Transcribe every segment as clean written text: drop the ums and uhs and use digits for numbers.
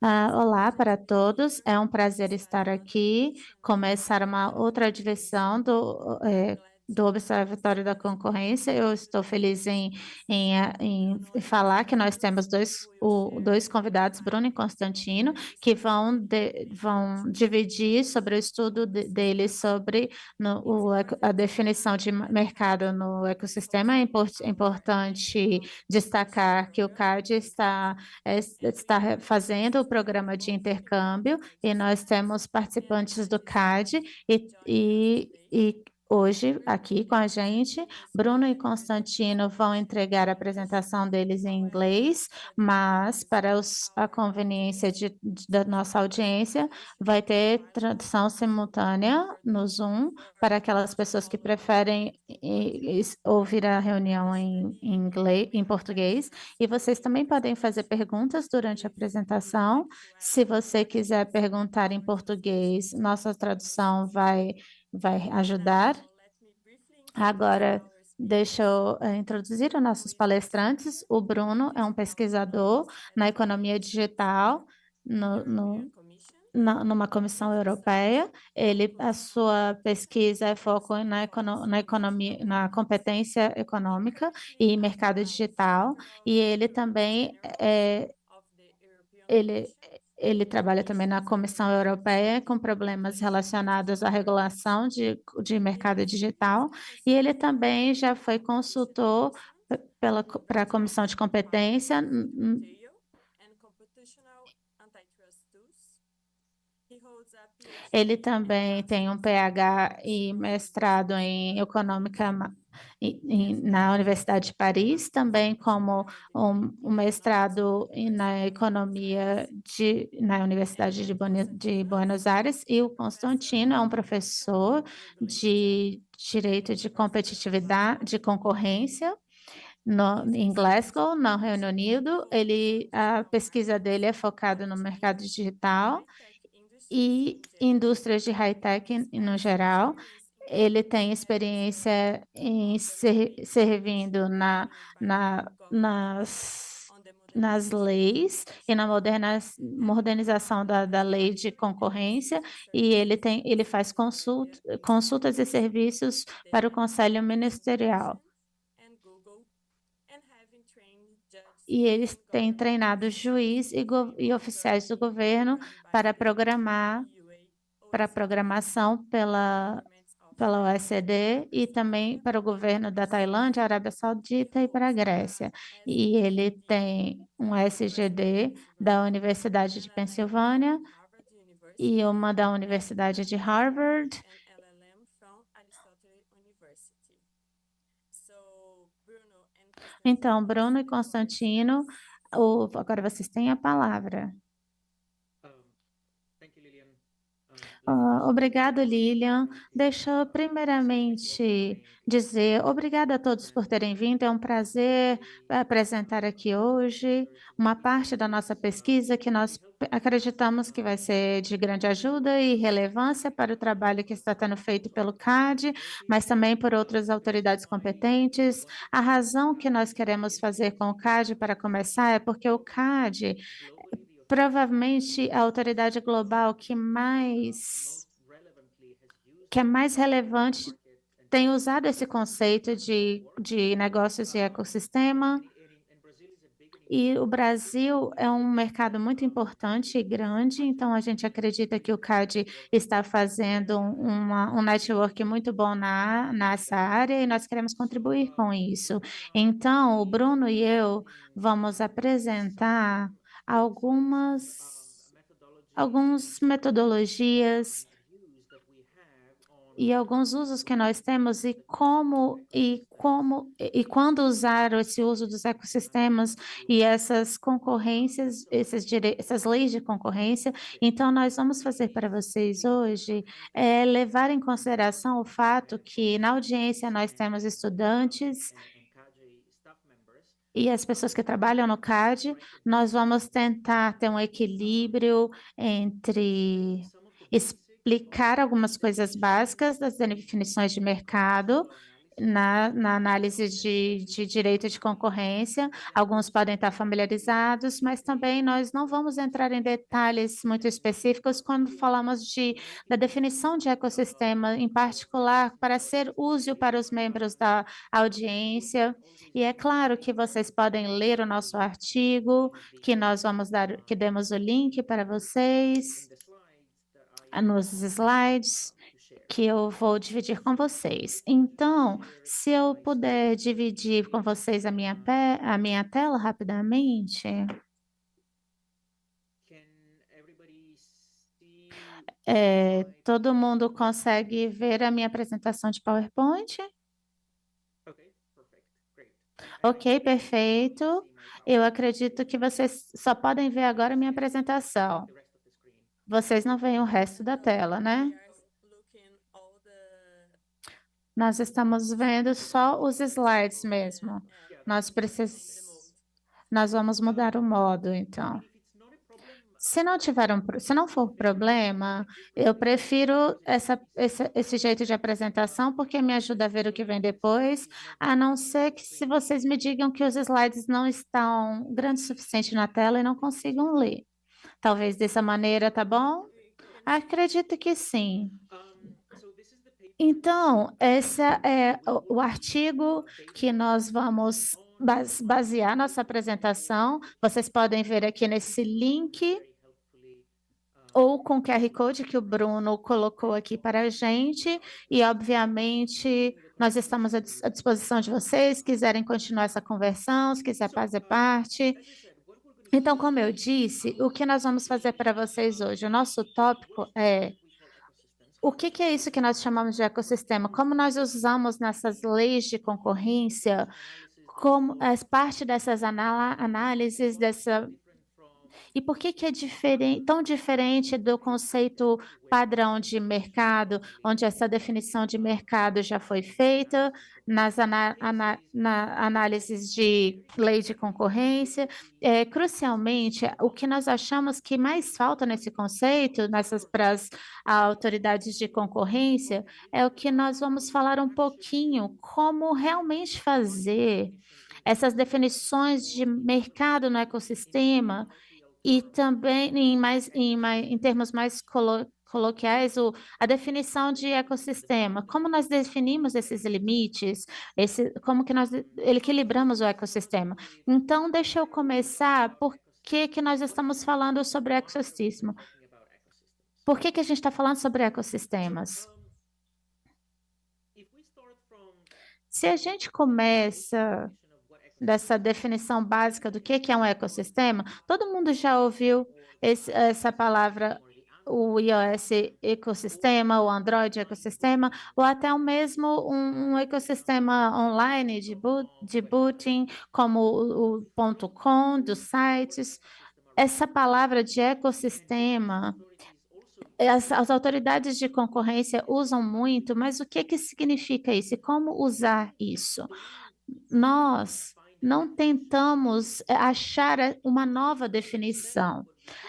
Olá para todos, é um prazer estar aqui, começar uma outra divisão do Observatório da Concorrência. Eu estou feliz em falar que nós temos dois convidados, Bruno e Constantino, que vão dividir sobre o estudo deles sobre a definição de mercado no ecossistema. É importante destacar que o CAD está fazendo o programa de intercâmbio e nós temos participantes do CAD e hoje aqui com a gente, Bruno e Constantino vão entregar a apresentação deles em inglês, mas para a conveniência da nossa audiência, vai ter tradução simultânea no Zoom para aquelas pessoas que preferem ouvir a reunião em inglês, em português. E vocês também podem fazer perguntas durante a apresentação. Se você quiser perguntar em português, nossa tradução vai ajudar. Agora, deixa eu introduzir os nossos palestrantes. O Bruno é um pesquisador na economia digital, numa comissão europeia. A sua pesquisa é foco na economia, na competência econômica e mercado digital. E ele também ele, ele trabalha também na Comissão Europeia com problemas relacionados à regulação de mercado digital. E ele também já foi consultor para a Comissão de Competência. Ele também tem um PhD e mestrado em econômica na Universidade de Paris, também como um mestrado na economia na Universidade de Buenos Aires, e o Constantino é um professor de direito de competitividade, de concorrência em Glasgow, no Reino Unido. A pesquisa dele é focada no mercado digital e indústrias de high-tech no geral. Ele tem experiência em servindo nas leis e na modernização da lei de concorrência, e ele faz consultas e serviços para o Conselho Ministerial. E eles têm treinado juiz e oficiais do governo para programação pela OECD e também para o governo da Tailândia, Arábia Saudita e para a Grécia. E ele tem um SGD da Universidade de Pensilvânia e uma da Universidade de Harvard. Então, Bruno e Constantino, agora vocês têm a palavra. Obrigado, Lilian. Deixa eu primeiramente dizer obrigada a todos por terem vindo. É um prazer apresentar aqui hoje uma parte da nossa pesquisa que nós acreditamos que vai ser de grande ajuda e relevância para o trabalho que está sendo feito pelo CAD, mas também por outras autoridades competentes. A razão que nós queremos fazer com o CAD, para começar, é porque o CAD provavelmente a autoridade global que é mais relevante tem usado esse conceito de negócios e ecossistema. E o Brasil é um mercado muito importante e grande, então a gente acredita que o CAD está fazendo um network muito bom nessa área e nós queremos contribuir com isso. Então, o Bruno e eu vamos apresentar algumas metodologias e alguns usos que nós temos e quando usar esse uso dos ecossistemas e essas concorrências, essas leis de concorrência. Então, nós vamos fazer para vocês hoje levar em consideração o fato que na audiência nós temos estudantes e as pessoas que trabalham no CAD. Nós vamos tentar ter um equilíbrio entre explicar algumas coisas básicas das definições de mercado na análise de direito de concorrência. Alguns podem estar familiarizados, mas também nós não vamos entrar em detalhes muito específicos quando falamos da definição de ecossistema, em particular para ser útil para os membros da audiência. E é claro que vocês podem ler o nosso artigo, que nós vamos dar, que demos o link para vocês nos slides que eu vou dividir com vocês. Então, se eu puder dividir com vocês a minha tela rapidamente, todo mundo consegue ver a minha apresentação de PowerPoint? Ok, perfeito. Eu acredito que vocês só podem ver agora a minha apresentação. Vocês não veem o resto da tela, né? Nós estamos vendo só os slides mesmo. Nós vamos mudar o modo, então. Se não for problema, eu prefiro esse jeito de apresentação, porque me ajuda a ver o que vem depois, a não ser que se vocês me digam que os slides não estão grandes o suficiente na tela e não consigam ler. Talvez dessa maneira, tá bom? Acredito que sim. Então, esse é o artigo que nós vamos basear nossa apresentação. Vocês podem ver aqui nesse link ou com o QR Code que o Bruno colocou aqui para a gente. E, obviamente, nós estamos à disposição de vocês, se quiserem continuar essa conversão, se quiser fazer parte. Então, como eu disse, o que nós vamos fazer para vocês hoje? O nosso tópico é o que que é isso que nós chamamos de ecossistema? Como nós usamos nessas leis de concorrência, como as parte dessas análises dessa e por que que é tão diferente do conceito padrão de mercado, onde essa definição de mercado já foi feita na análises de lei de concorrência? Crucialmente, o que nós achamos que mais falta nesse conceito, para as autoridades de concorrência, é o que nós vamos falar um pouquinho, como realmente fazer essas definições de mercado no ecossistema e também, em termos mais coloquiais, a definição de ecossistema. Como nós definimos esses limites, como que nós equilibramos o ecossistema. Então, deixa eu começar. Por que que nós estamos falando sobre ecossistema? Por que que a gente está falando sobre ecossistemas? Se a gente começa dessa definição básica do que é um ecossistema, todo mundo já ouviu essa palavra, o iOS ecossistema, o Android ecossistema, ou até o mesmo um ecossistema online de booting, como o .com dos sites. Essa palavra de ecossistema, as autoridades de concorrência usam muito, mas o que que significa isso e como usar isso? Nós não tentamos achar uma nova definição.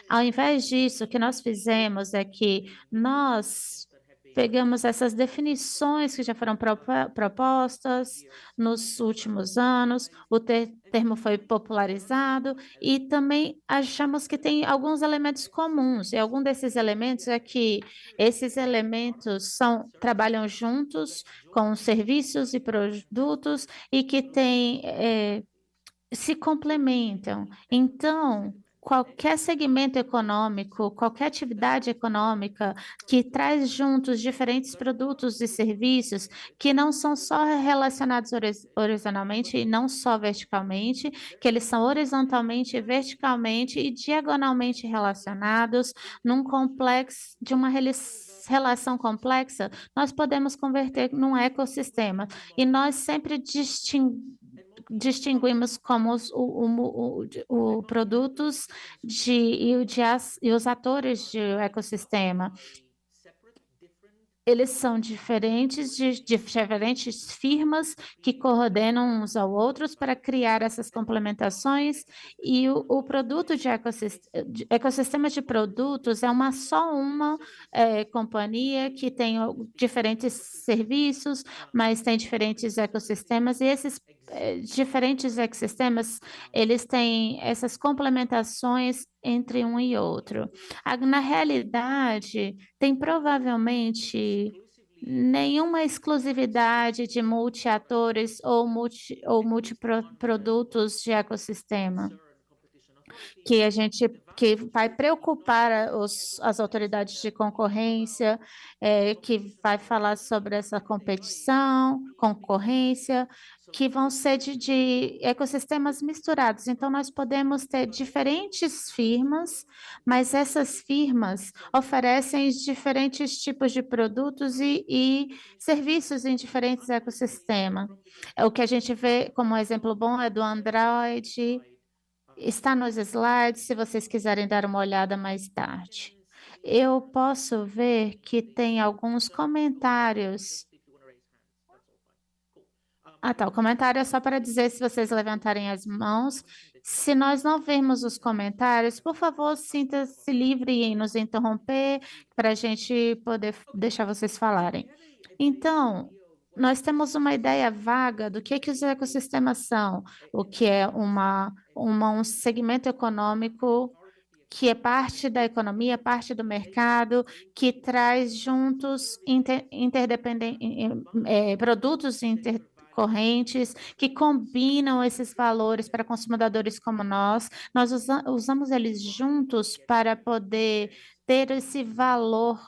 Ao invés disso, o que nós fizemos é que nós pegamos essas definições que já foram propostas nos últimos anos, o termo foi popularizado e também achamos que tem alguns elementos comuns. E algum desses elementos é que esses elementos trabalham juntos com serviços e produtos e que se complementam. Então, qualquer segmento econômico, qualquer atividade econômica que traz juntos diferentes produtos e serviços que não são só relacionados horizontalmente e não só verticalmente, que eles são horizontalmente, verticalmente e diagonalmente relacionados num complexo de uma relação complexa, nós podemos converter num ecossistema. E nós sempre distinguimos como o produtos e os atores do ecossistema. Eles são diferentes de diferentes firmas que coordenam uns aos outros para criar essas complementações e o produto de ecossistema de produtos é uma companhia que tem diferentes serviços, mas tem diferentes ecossistemas e esses diferentes ecossistemas eles têm essas complementações entre um e outro. Na realidade tem provavelmente nenhuma exclusividade de multi-atores ou multiprodutos de ecossistema que a gente que vai preocupar as autoridades de concorrência, que vai falar sobre essa competição, concorrência, que vão ser de ecossistemas misturados. Então, nós podemos ter diferentes firmas, mas essas firmas oferecem diferentes tipos de produtos e serviços em diferentes ecossistemas. O que a gente vê como exemplo bom é do Android. Está nos slides, se vocês quiserem dar uma olhada mais tarde. Eu posso ver que tem alguns comentários. Ah, tá. O comentário é só para dizer se vocês levantarem as mãos. Se nós não vermos os comentários, por favor, sinta-se livre em nos interromper para a gente poder deixar vocês falarem. Então, nós temos uma ideia vaga do que os ecossistemas são, o que é um segmento econômico que é parte da economia, parte do mercado, que traz juntos produtos intercorrentes, que combinam esses valores para consumidores como nós. Nós usamos eles juntos para poder ter esse valor.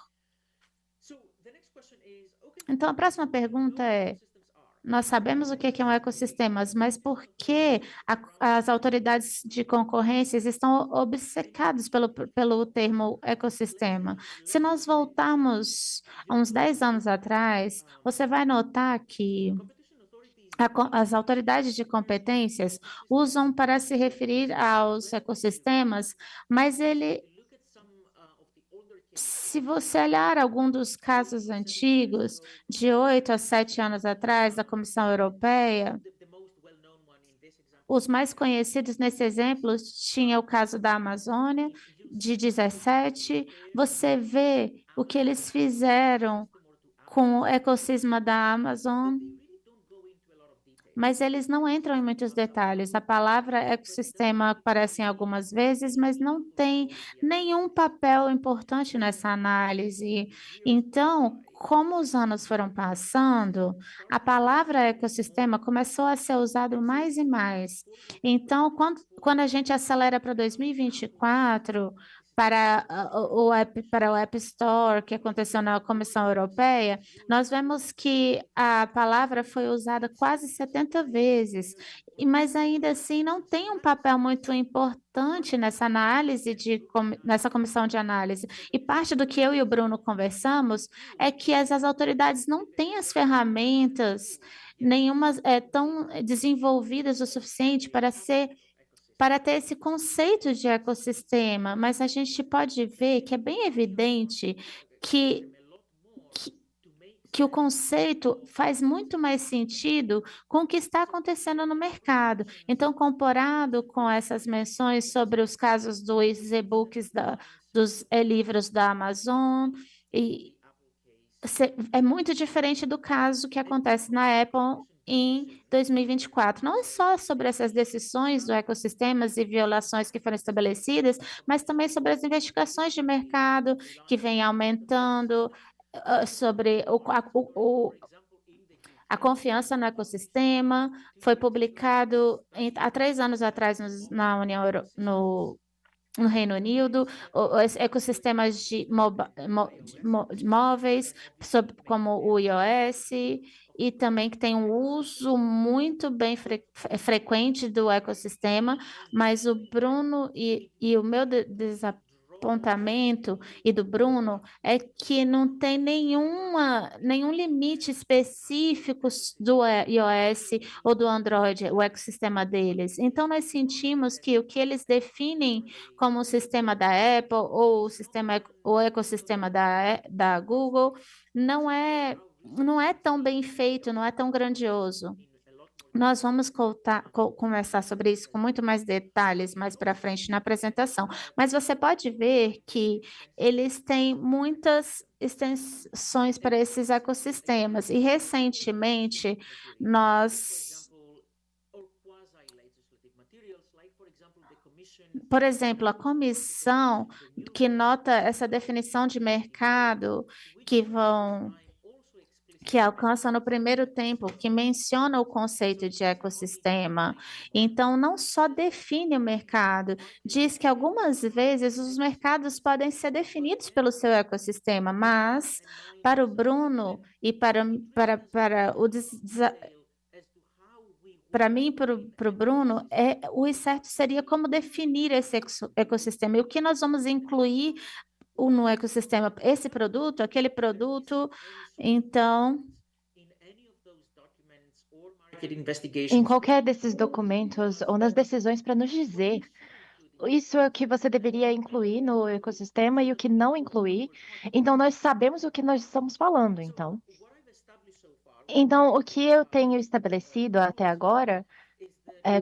Então, a próxima pergunta é: nós sabemos o que é um ecossistema, mas por que as autoridades de concorrência estão obcecadas pelo termo ecossistema? Se nós voltarmos a uns 10 anos atrás, você vai notar que as autoridades de competências usam para se referir aos ecossistemas, mas se você olhar algum dos casos antigos, de 8 a 7 anos atrás, da Comissão Europeia, os mais conhecidos nesse exemplo tinha o caso da Amazônia, de 17. Você vê o que eles fizeram com o ecossistema da Amazon, mas eles não entram em muitos detalhes. A palavra ecossistema aparece em algumas vezes, mas não tem nenhum papel importante nessa análise. Então, como os anos foram passando, a palavra ecossistema começou a ser usada mais e mais. Então, quando a gente acelera para 2024, para o App Store, que aconteceu na Comissão Europeia, nós vemos que a palavra foi usada quase 70 vezes, mas ainda assim não tem um papel muito importante nessa nessa comissão de análise. E parte do que eu e o Bruno conversamos é que as autoridades não têm as ferramentas nenhuma tão desenvolvidas o suficiente para ter esse conceito de ecossistema, mas a gente pode ver que é bem evidente que que o conceito faz muito mais sentido com o que está acontecendo no mercado. Então, comparado com essas menções sobre os casos dos e-books, dos e-livros da Amazon, e é muito diferente do caso que acontece na Apple em 2024. Não é só sobre essas decisões do ecossistemas e violações que foram estabelecidas, mas também sobre as investigações de mercado que vem aumentando, sobre a confiança no ecossistema. Foi publicado há 3 anos atrás na União no Reino Unido, os ecossistemas de móveis, como o iOS, e também que tem um uso muito bem frequente do ecossistema, mas o Bruno e o meu apontamento e do Bruno é que não tem nenhum limite específico do iOS ou do Android, o ecossistema deles. Então, nós sentimos que o que eles definem como o sistema da Apple ou o ecossistema da Google não é tão bem feito, não é tão grandioso. Nós vamos conversar sobre isso com muito mais detalhes mais para frente na apresentação, mas você pode ver que eles têm muitas extensões para esses ecossistemas, e recentemente nós, por exemplo, a comissão que nota essa definição de mercado que vão que alcança no primeiro tempo, que menciona o conceito de ecossistema. Então, não só define o mercado, diz que algumas vezes os mercados podem ser definidos pelo seu ecossistema, mas para o Bruno e para para mim, para o Bruno, o certo seria como definir esse ecossistema e o que nós vamos incluir no ecossistema, esse produto, aquele produto. Então, Em qualquer desses documentos ou nas decisões para nos dizer isso é o que você deveria incluir no ecossistema e o que não incluir. Então, nós sabemos o que nós estamos falando, então. Então, o que eu tenho estabelecido até agora,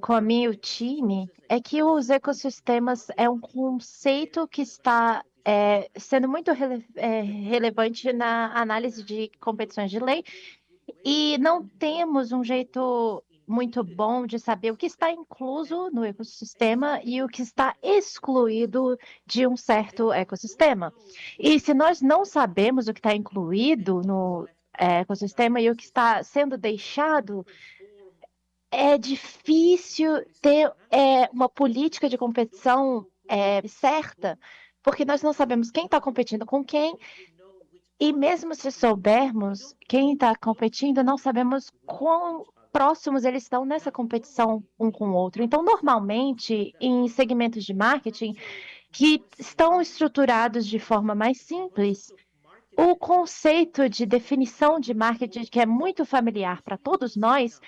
com a minha e o time, é que os ecossistemas é um conceito que está sendo muito relevante na análise de competições de lei e não temos um jeito muito bom de saber o que está incluso no ecossistema e o que está excluído de um certo ecossistema. E se nós não sabemos o que está incluído no ecossistema e o que está sendo deixado, é difícil ter uma política de competição certa, porque nós não sabemos quem está competindo com quem e mesmo se soubermos quem está competindo, não sabemos quão próximos eles estão nessa competição um com o outro. Então, normalmente, em segmentos de marketing que estão estruturados de forma mais simples, o conceito de definição de marketing, que é muito familiar para todos nós,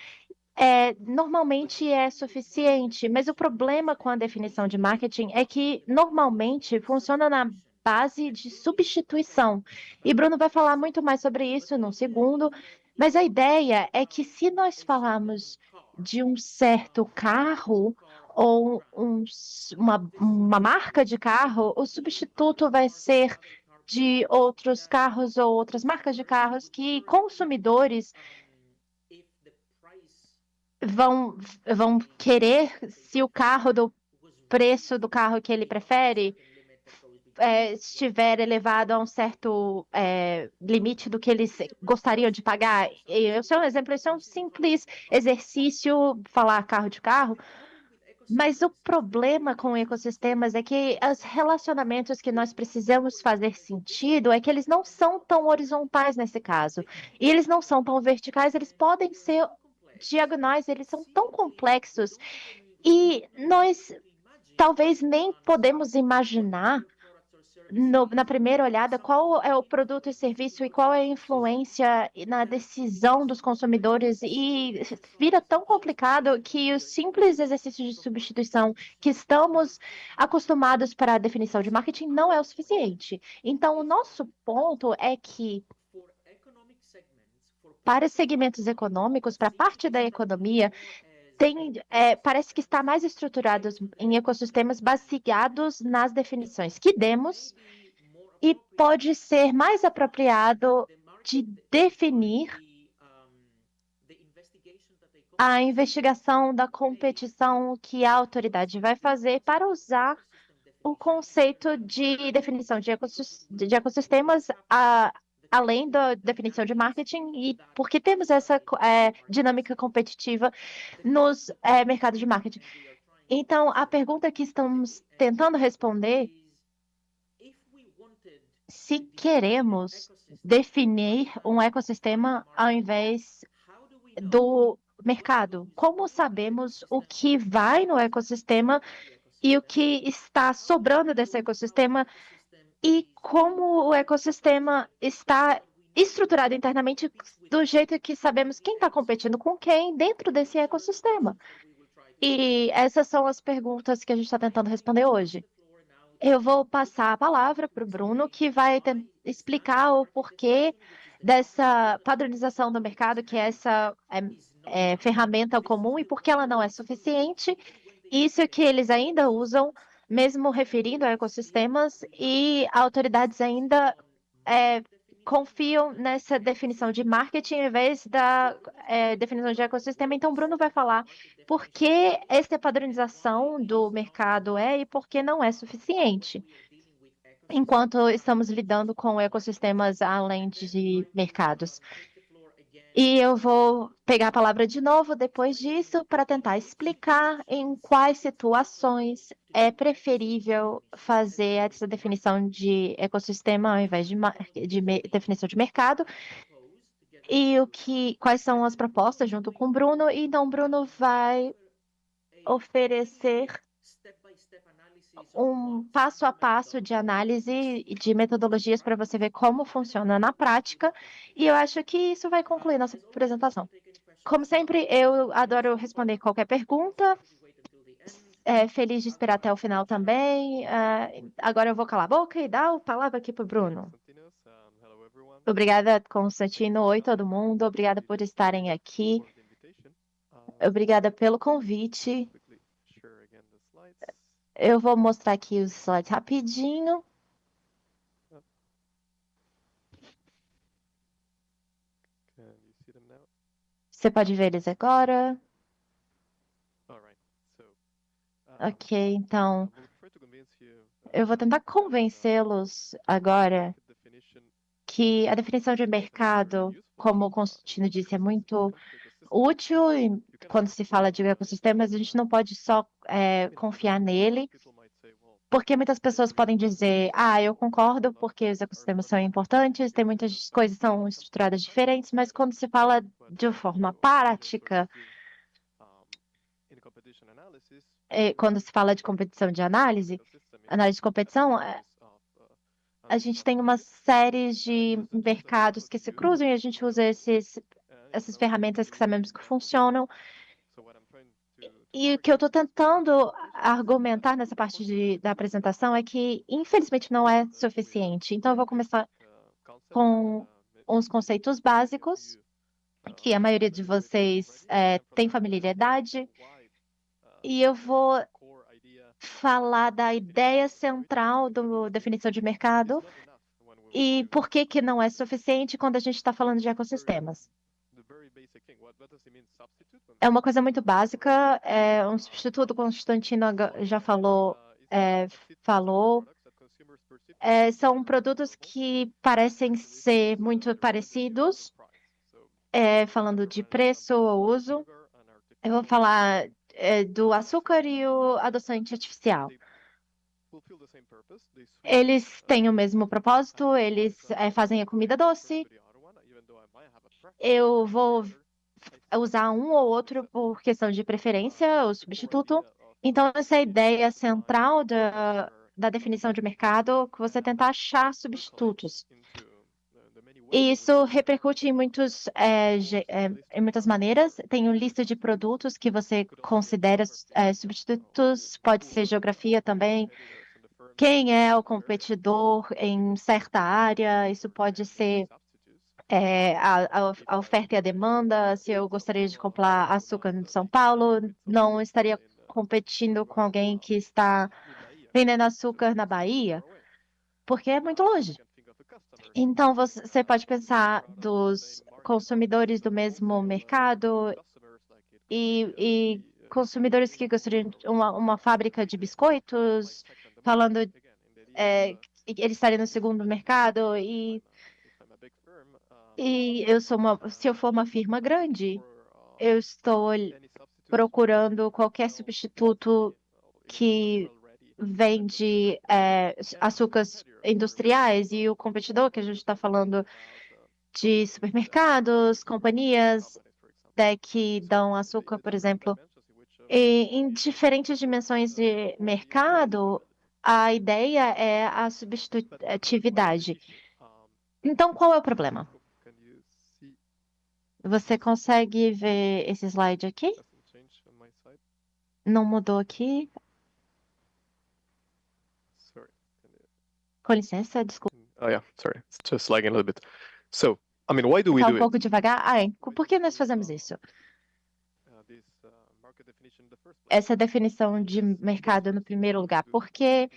normalmente é suficiente, mas o problema com a definição de marketing é que normalmente funciona na base de substituição. E Bruno vai falar muito mais sobre isso num segundo, mas a ideia é que se nós falarmos de um certo carro ou uma marca de carro, o substituto vai ser de outros carros ou outras marcas de carros que consumidores vão, vão querer se o carro do preço do carro que ele prefere estiver elevado a um certo limite do que eles gostariam de pagar. E eu sou um exemplo, isso é um simples exercício, falar carro de carro, mas o problema com ecossistemas é que os relacionamentos que nós precisamos fazer sentido é que eles não são tão horizontais nesse caso. E eles não são tão verticais, eles podem ser diagonais, eles são tão complexos e nós talvez nem podemos imaginar na primeira olhada qual é o produto e serviço e qual é a influência na decisão dos consumidores e vira tão complicado que os simples exercícios de substituição que estamos acostumados para a definição de marketing não é o suficiente. Então, o nosso ponto é que para segmentos econômicos, para parte da economia, parece que está mais estruturados em ecossistemas baseados nas definições que demos e pode ser mais apropriado de definir a investigação da competição que a autoridade vai fazer para usar o conceito de definição de ecossistemas além da definição de marketing e porque temos essa dinâmica competitiva nos mercados de marketing. Então, a pergunta que estamos tentando responder, se queremos definir um ecossistema ao invés do mercado, como sabemos o que vai no ecossistema e o que está sobrando desse ecossistema e como o ecossistema está estruturado internamente do jeito que sabemos quem está competindo com quem dentro desse ecossistema. E essas são as perguntas que a gente está tentando responder hoje. Eu vou passar a palavra para o Bruno, que vai explicar o porquê dessa padronização do mercado, que é essa ferramenta comum e por que ela não é suficiente. Isso que eles ainda usam, mesmo referindo a ecossistemas, e autoridades ainda é, confiam nessa definição de marketing em vez da definição de ecossistema. Então, Bruno vai falar por que essa padronização do mercado é e por que não é suficiente, enquanto estamos lidando com ecossistemas além de mercados. E eu vou pegar a palavra de novo depois disso para tentar explicar em quais situações é preferível fazer essa definição de ecossistema ao invés de definição de mercado e quais são as propostas junto com o Bruno. E então, o Bruno vai oferecer um passo a passo de análise e de metodologias para você ver como funciona na prática. E eu acho que isso vai concluir nossa apresentação. Como sempre, eu adoro responder qualquer pergunta. Feliz de esperar até o final também. Agora eu vou calar a boca e dar a palavra aqui para o Bruno. Obrigada, Constantino. Oi, todo mundo. Obrigada por estarem aqui. Obrigada pelo convite. Eu vou mostrar aqui os slides rapidinho. Você pode ver eles agora. Ok, então eu vou tentar convencê-los agora que a definição de mercado, como o Constantino disse, é muito útil quando se fala de ecossistemas. A gente não pode só confiar nele, porque muitas pessoas podem dizer, eu concordo porque os ecossistemas são importantes, tem muitas coisas que são estruturadas diferentes, mas quando se fala de forma prática, quando se fala de competição de análise de competição, a gente tem uma série de mercados que se cruzam e a gente usa essas ferramentas que sabemos que funcionam. E o que eu estou tentando argumentar nessa parte da apresentação é que, infelizmente, não é suficiente. Então, eu vou começar com uns conceitos básicos, que a maioria de vocês tem familiaridade, e eu vou falar da ideia central da definição de mercado e por que que não é suficiente quando a gente está falando de ecossistemas. É uma coisa muito básica, um substituto, Constantino já falou, são produtos que parecem ser muito parecidos, falando de preço ou uso. Eu vou falar do açúcar e o adoçante artificial. Eles têm o mesmo propósito, eles fazem a comida doce. Eu vou usar um ou outro por questão de preferência, o substituto. Então, essa é a ideia central da definição de mercado, que você tentar achar substitutos. E isso repercute em muitas maneiras. Tem uma lista de produtos que você considera substitutos, pode ser geografia também. Quem é o competidor em certa área? Isso pode ser a oferta e a demanda. Se eu gostaria de comprar açúcar em São Paulo, não estaria competindo com alguém que está vendendo açúcar na Bahia, porque é muito longe. Então, você pode pensar dos consumidores do mesmo mercado e consumidores que gostariam de uma fábrica de biscoitos, falando que eles estariam no segundo mercado e se eu for uma firma grande, eu estou procurando qualquer substituto que vende açúcares industriais e o competidor que a gente está falando de supermercados, companhias que dão açúcar, por exemplo, E em diferentes dimensões de mercado, a ideia é a substitutividade. Então, qual é o problema? Você consegue ver esse slide aqui? Não mudou aqui? Com licença, desculpa. Oh yeah, sorry, it's just lagging a little bit. So, I mean, why do we Tá do um it? pouco devagar? Por que nós fazemos isso? Essa definição de mercado no primeiro lugar, porque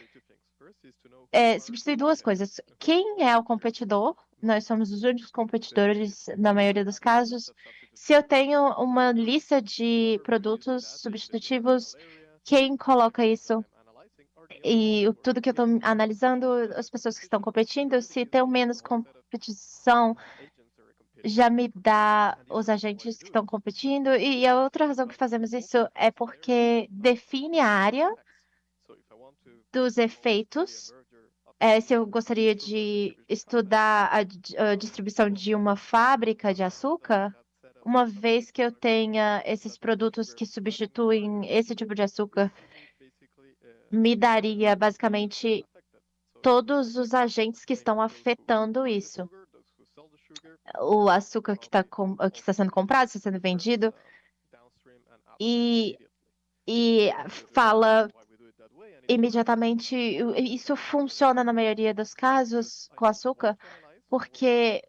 substitui duas coisas. Quem é o competidor? Nós somos os únicos competidores na maioria dos casos. Se eu tenho uma lista de produtos substitutivos, quem coloca isso? E tudo que eu estou analisando, as pessoas que estão competindo, se tem menos competição, já me dá os agentes que estão competindo. E a outra razão que fazemos isso é porque define a área dos efeitos. Se eu gostaria de estudar a distribuição de uma fábrica de açúcar, uma vez que eu tenha esses produtos que substituem esse tipo de açúcar, me daria basicamente todos os agentes que estão afetando isso. O açúcar que está sendo comprado, está sendo vendido, e, e fala imediatamente. Isso funciona na maioria dos casos com açúcar, porque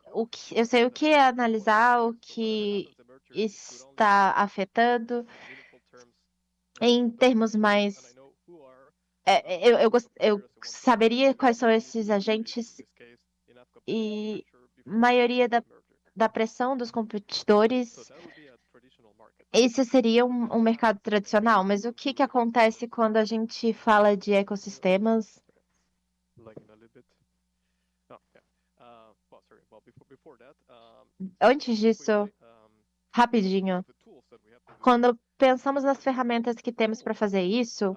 eu sei o que analisar, o que está afetando, em termos mais. Eu saberia quais são esses agentes e maioria da pressão dos competidores. Esse seria um mercado tradicional, mas o que acontece quando a gente fala de ecossistemas? Antes disso, rapidinho, quando pensamos nas ferramentas que temos para fazer isso,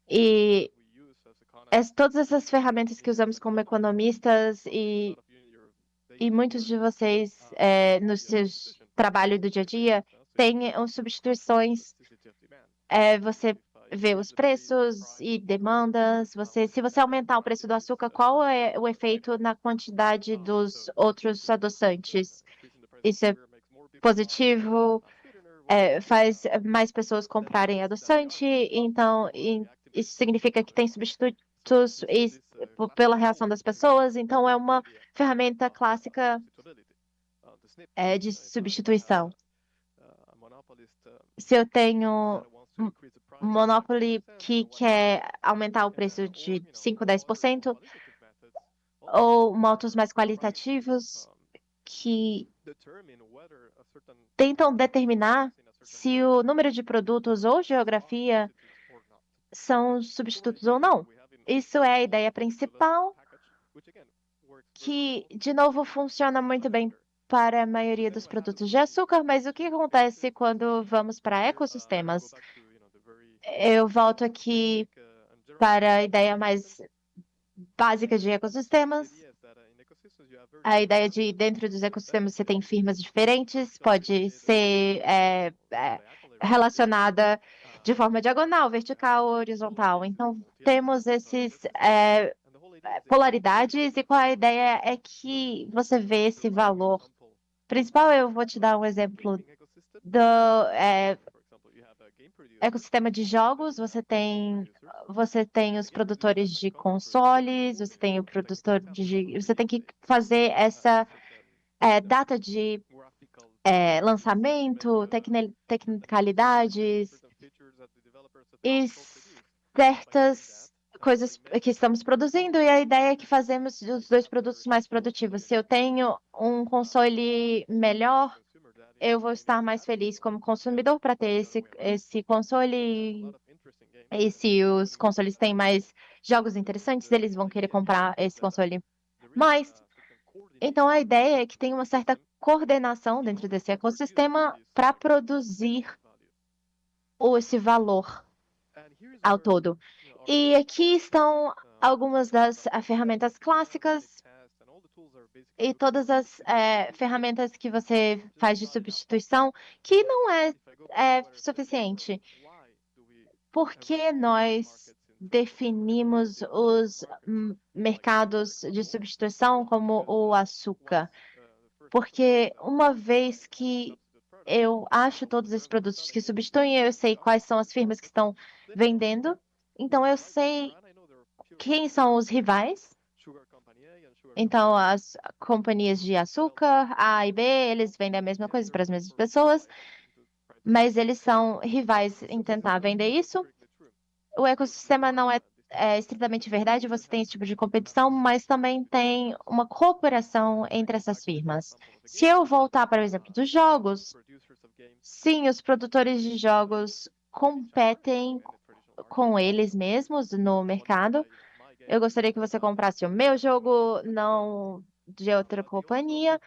e todas essas ferramentas que usamos como economistas e muitos de vocês no seu trabalho do dia a dia têm substituições. Você vê os preços e demandas. Se você aumentar o preço do açúcar, qual é o efeito na quantidade dos outros adoçantes? Isso é positivo? Faz mais pessoas comprarem adoçante, então isso significa que tem substitutos pela reação das pessoas, então é uma ferramenta clássica de substituição. Se eu tenho um Monopoly que quer aumentar o preço de 5, 10%, ou motos mais qualitativos que tentam determinar se o número de produtos ou geografia são substitutos ou não. Isso é a ideia principal, que, de novo, funciona muito bem para a maioria dos produtos de açúcar, mas o que acontece quando vamos para ecossistemas? Eu volto aqui para a ideia mais básica de ecossistemas. A ideia de dentro dos ecossistemas você tem firmas diferentes, pode ser relacionada de forma diagonal, vertical ou horizontal. Então, temos esses polaridades e qual a ideia é que você vê esse valor principal. Eu vou te dar um exemplo do ecossistema de jogos. Você tem os produtores de consoles, você tem o produtor você tem que fazer essa data de lançamento, tecnicalidades e certas coisas que estamos produzindo, e a ideia é que fazemos os dois produtos mais produtivos. Se eu tenho um console melhor, eu vou estar mais feliz como consumidor para ter esse console. E se os consoles têm mais jogos interessantes, eles vão querer comprar esse console mais. Então, a ideia é que tem uma certa coordenação dentro desse ecossistema para produzir esse valor ao todo. E aqui estão algumas das ferramentas clássicas e todas as ferramentas que você faz de substituição, que não é suficiente. por que nós definimos os mercados de substituição como o açúcar? Porque uma vez que eu acho todos esses produtos que substituem, eu sei quais são as firmas que estão vendendo, então eu sei quem são os rivais. Então, as companhias de açúcar, A e B, eles vendem a mesma coisa para as mesmas pessoas, mas eles são rivais em tentar vender isso. O ecossistema não é estritamente verdade, você tem esse tipo de competição, mas também tem uma cooperação entre essas firmas. Se eu voltar para o exemplo dos jogos, sim, os produtores de jogos competem com eles mesmos no mercado. Eu gostaria que você comprasse o meu jogo, não de outra companhia,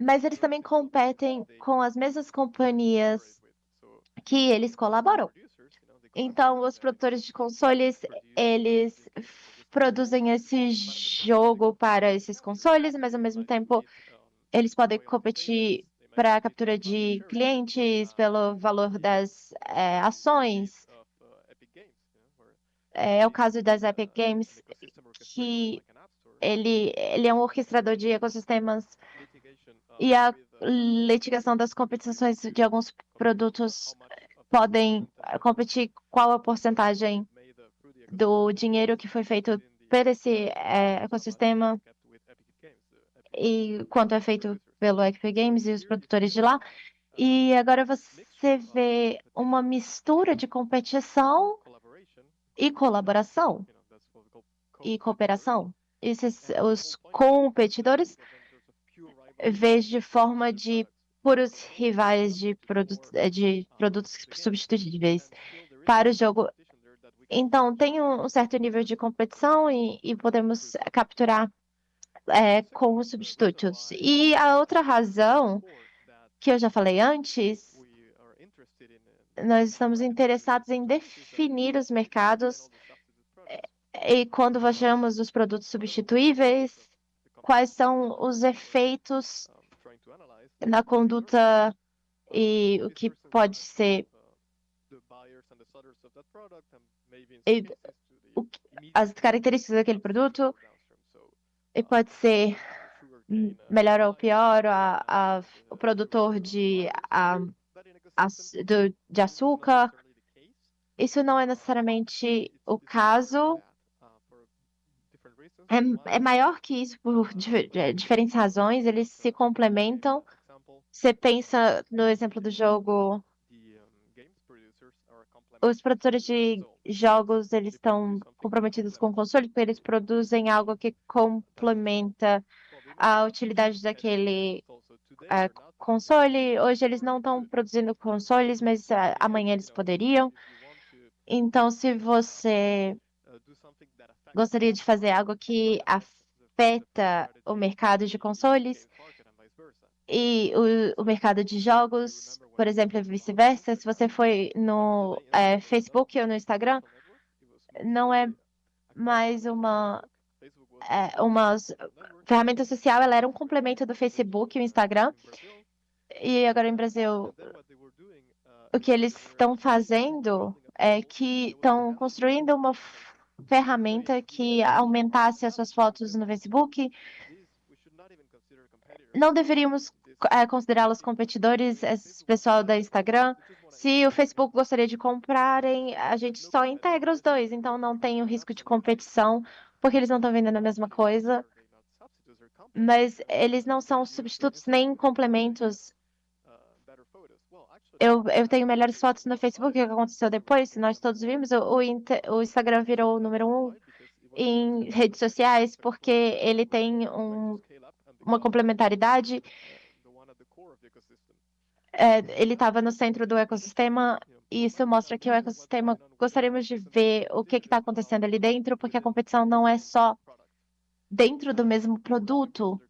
mas eles também competem com as mesmas companhias que eles colaboram. Então, os produtores de consoles, eles produzem esse jogo para esses consoles, mas ao mesmo tempo eles podem competir para a captura de clientes pelo valor das ações. É o caso das Epic Games, que ele é um orquestrador de ecossistemas e a litigação das compensações de alguns produtos podem competir qual a porcentagem do dinheiro que foi feito por esse ecossistema e quanto é feito pelo Epic Games e os produtores de lá. E agora você vê uma mistura de competição e colaboração e cooperação. Os competidores vejo de forma de puros rivais de produtos substituíveis para o jogo. Então, tem um certo nível de competição e podemos capturar com os substitutos. E a outra razão, que eu já falei antes, nós estamos interessados em definir os mercados e quando vejamos os produtos substituíveis, quais são os efeitos na conduta e o que pode ser e as características daquele produto e pode ser melhor ou pior o produtor de açúcar. Isso não é necessariamente o caso. É maior que isso por diferentes razões, eles se complementam. Você pensa no exemplo do jogo, os produtores de jogos, eles estão comprometidos com o console porque eles produzem algo que complementa a utilidade daquele console. Hoje eles não estão produzindo consoles, mas amanhã eles poderiam. Então, se você gostaria de fazer algo que afeta o mercado de consoles e o mercado de jogos, por exemplo, e vice-versa, se você foi no Facebook ou no Instagram, não é mais uma ferramenta social, ela era um complemento do Facebook e o Instagram. E agora em Brasil, o que eles estão fazendo é que estão construindo uma ferramenta que aumentasse as suas fotos no Facebook. Não deveríamos considerá-los competidores, esse pessoal da Instagram. Se o Facebook gostaria de comprarem, a gente só integra os dois, então não tem o risco de competição, porque eles não estão vendendo a mesma coisa. Mas eles não são substitutos nem complementos. Eu tenho melhores fotos no Facebook, o que aconteceu depois, nós todos vimos, o Instagram virou o número 1 em redes sociais, porque ele tem uma complementaridade. Ele estava no centro do ecossistema, e isso mostra que o ecossistema, gostaríamos de ver o que está acontecendo ali dentro, porque a competição não é só dentro do mesmo produto.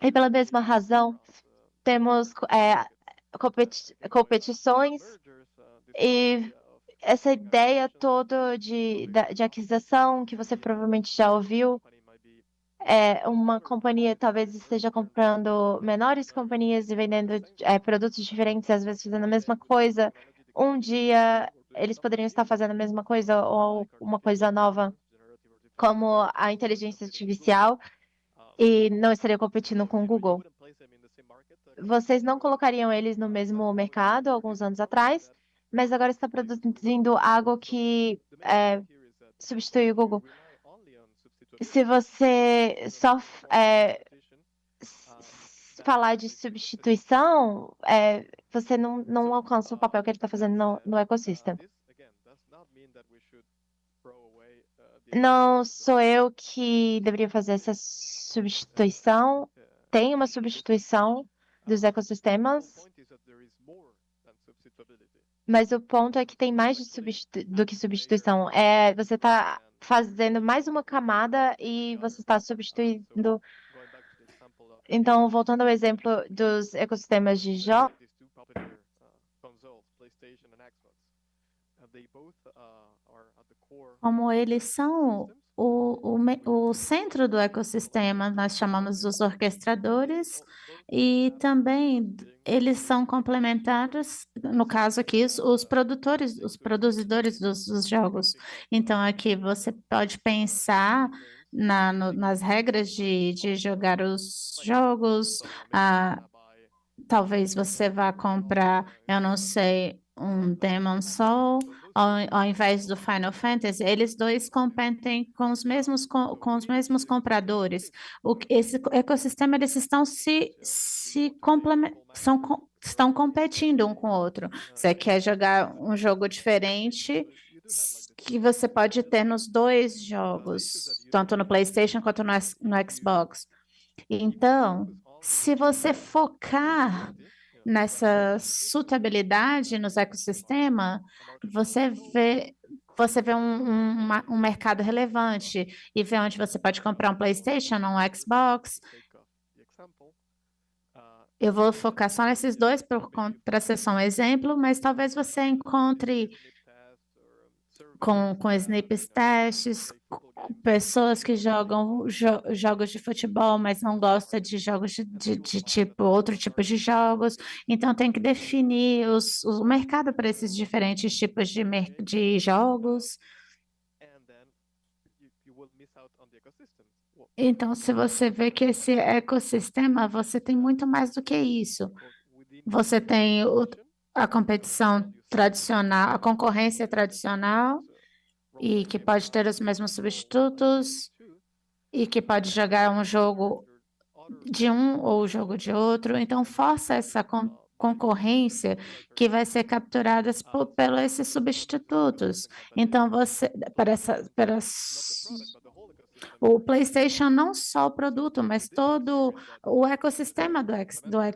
E pela mesma razão, temos competições e essa ideia toda de aquisição que você provavelmente já ouviu. Uma companhia talvez esteja comprando menores companhias e vendendo produtos diferentes, às vezes fazendo a mesma coisa. Um dia eles poderiam estar fazendo a mesma coisa ou uma coisa nova, como a inteligência artificial, e não estariam competindo com o Google. Vocês não colocariam eles no mesmo mercado alguns anos atrás, mas agora está produzindo algo que substitui o Google. Se você só falar de substituição, você não alcança o papel que ele está fazendo no ecossistema. Não sou eu que deveria fazer essa substituição. Tem uma substituição dos ecossistemas, mas o ponto é que tem mais do que substituição. Você está fazendo mais uma camada e você está substituindo. Então, voltando ao exemplo dos ecossistemas de jogos, como eles são o centro do ecossistema, nós chamamos os orquestradores, e também eles são complementares, no caso aqui, os produtores, os produzidores dos jogos. Então, aqui você pode pensar nas regras de jogar os jogos, talvez você vá comprar, eu não sei, um Demon Soul, ao invés do Final Fantasy, eles dois competem com com os mesmos compradores. Esse ecossistema, eles estão estão competindo um com o outro. Você quer jogar um jogo diferente que você pode ter nos dois jogos, tanto no PlayStation quanto no Xbox. Então, se você focar nessa suitabilidade nos ecossistemas, você vê um mercado relevante e vê onde você pode comprar um PlayStation, um Xbox. Eu vou focar só nesses dois para ser só um exemplo, mas talvez você encontre com snippets testes, pessoas que jogam jogos de futebol, mas não gostam de jogos de tipo, outro tipo de jogos. Então tem que definir o mercado para esses diferentes tipos de jogos. Então, se você vê que esse ecossistema, você tem muito mais do que isso. Você tem a competição tradicional, a concorrência tradicional, e que pode ter os mesmos substitutos, e que pode jogar um jogo de um ou o jogo de outro. Então, força essa concorrência que vai ser capturada pelos esses substitutos. Então, o PlayStation não só o produto, mas todo o ecossistema do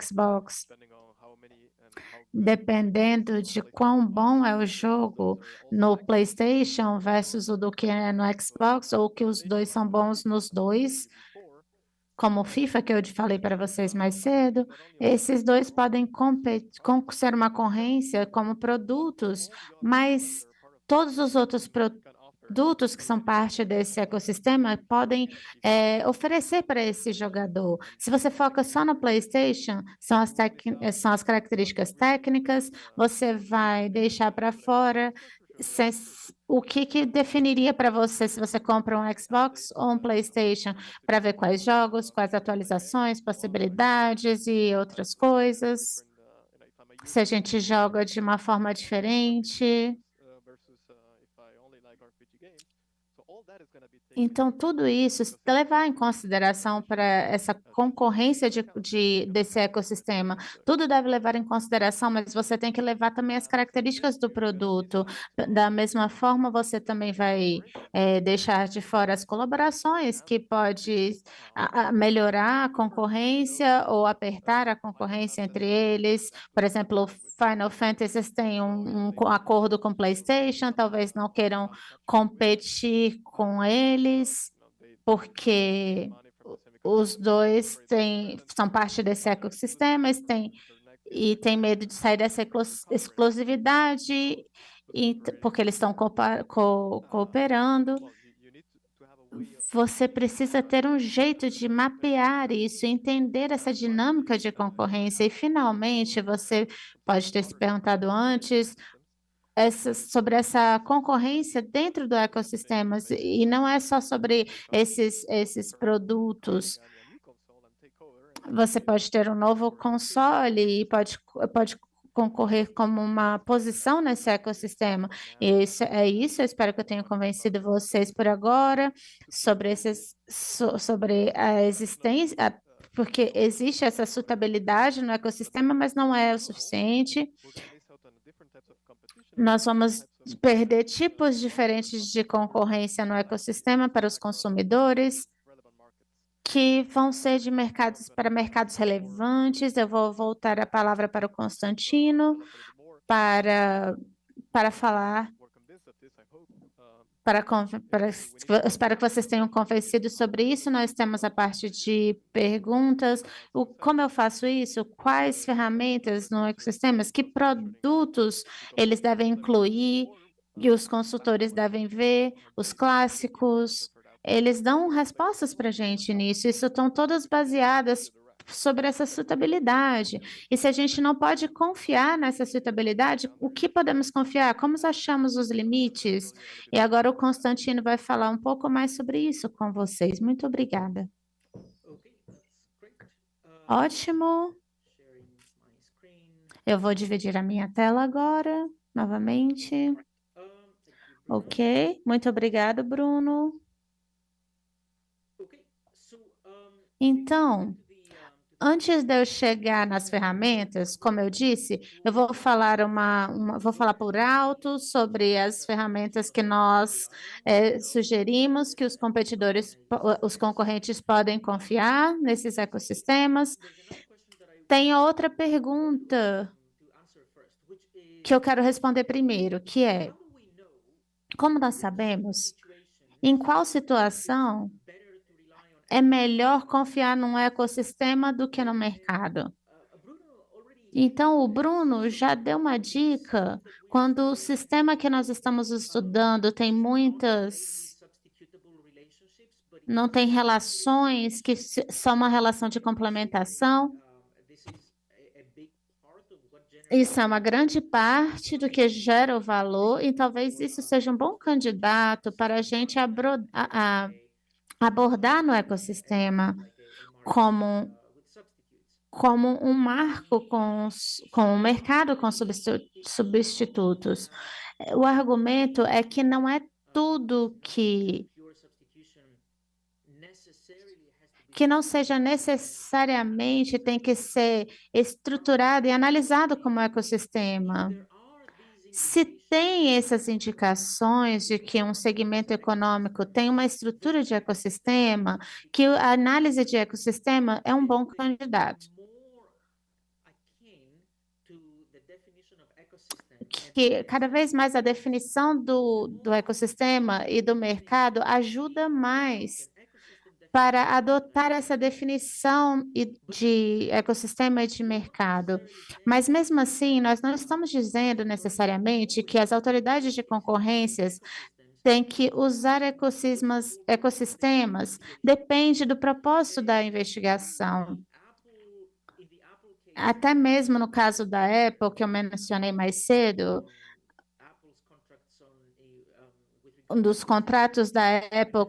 Xbox. Dependendo de quão bom é o jogo no PlayStation versus o do que é no Xbox, ou que os dois são bons nos dois, como o FIFA, que eu falei para vocês mais cedo, esses dois podem ser uma concorrência como produtos, mas todos os outros produtos que são parte desse ecossistema podem oferecer para esse jogador. Se você foca só no PlayStation, são as características técnicas, você vai deixar para fora o que definiria para você se você compra um Xbox ou um PlayStation, para ver quais jogos, quais atualizações, possibilidades e outras coisas. Se a gente joga de uma forma diferente. Então, tudo isso, se levar em consideração para essa concorrência desse ecossistema, tudo deve levar em consideração, mas você tem que levar também as características do produto. Da mesma forma, você também vai deixar de fora as colaborações, que pode melhorar a concorrência ou apertar a concorrência entre eles. Por exemplo, o Final Fantasy tem um acordo com o PlayStation, talvez não queiram competir com eles, porque os dois são parte desse ecossistema e têm medo de sair dessa exclusividade, porque eles estão cooperando. Você precisa ter um jeito de mapear isso, entender essa dinâmica de concorrência, e finalmente você pode ter se perguntado antes, sobre essa concorrência dentro do ecossistema, e não é só sobre esses produtos. Você pode ter um novo console e pode concorrer como uma posição nesse ecossistema. E isso é isso. Eu espero que eu tenha convencido vocês por agora sobre a existência, porque existe essa sustentabilidade no ecossistema, mas não é o suficiente. Nós vamos perder tipos diferentes de concorrência no ecossistema para os consumidores, que vão ser de mercados para mercados relevantes. Eu vou voltar a palavra para o Constantino para falar, eu espero que vocês tenham convencido sobre isso. Nós temos a parte de perguntas. Como eu faço isso? Quais ferramentas no ecossistema? Que produtos eles devem incluir? E os consultores devem ver? Os clássicos? Eles dão respostas para a gente nisso. Isso estão todas baseadas sobre essa sustentabilidade. E se a gente não pode confiar nessa sustentabilidade, o que podemos confiar? Como achamos os limites? E agora o Constantino vai falar um pouco mais sobre isso com vocês. Muito obrigada. Ótimo. Eu vou dividir a minha tela agora, novamente. Ok, muito obrigada, Bruno. Então, antes de eu chegar nas ferramentas, como eu disse, eu vou falar vou falar por alto sobre as ferramentas que nós sugerimos que os concorrentes podem confiar nesses ecossistemas. Tem outra pergunta que eu quero responder primeiro, que é: como nós sabemos em qual situação é melhor confiar num ecossistema do que no mercado? Então, o Bruno já deu uma dica. Quando o sistema que nós estamos estudando não tem relações que são uma relação de complementação, isso é uma grande parte do que gera o valor, e talvez isso seja um bom candidato para a gente abordar no ecossistema como um marco com o mercado com substitutos. O argumento é que não é tudo que não seja necessariamente tem que ser estruturado e analisado como ecossistema. Se tem essas indicações de que um segmento econômico tem uma estrutura de ecossistema, que a análise de ecossistema é um bom candidato. Que cada vez mais a definição do ecossistema e do mercado ajuda mais para adotar essa definição de ecossistema e de mercado. Mas, mesmo assim, nós não estamos dizendo necessariamente que as autoridades de concorrências têm que usar ecossistemas. Depende do propósito da investigação. Até mesmo no caso da Apple, que eu mencionei mais cedo, um dos contratos da Apple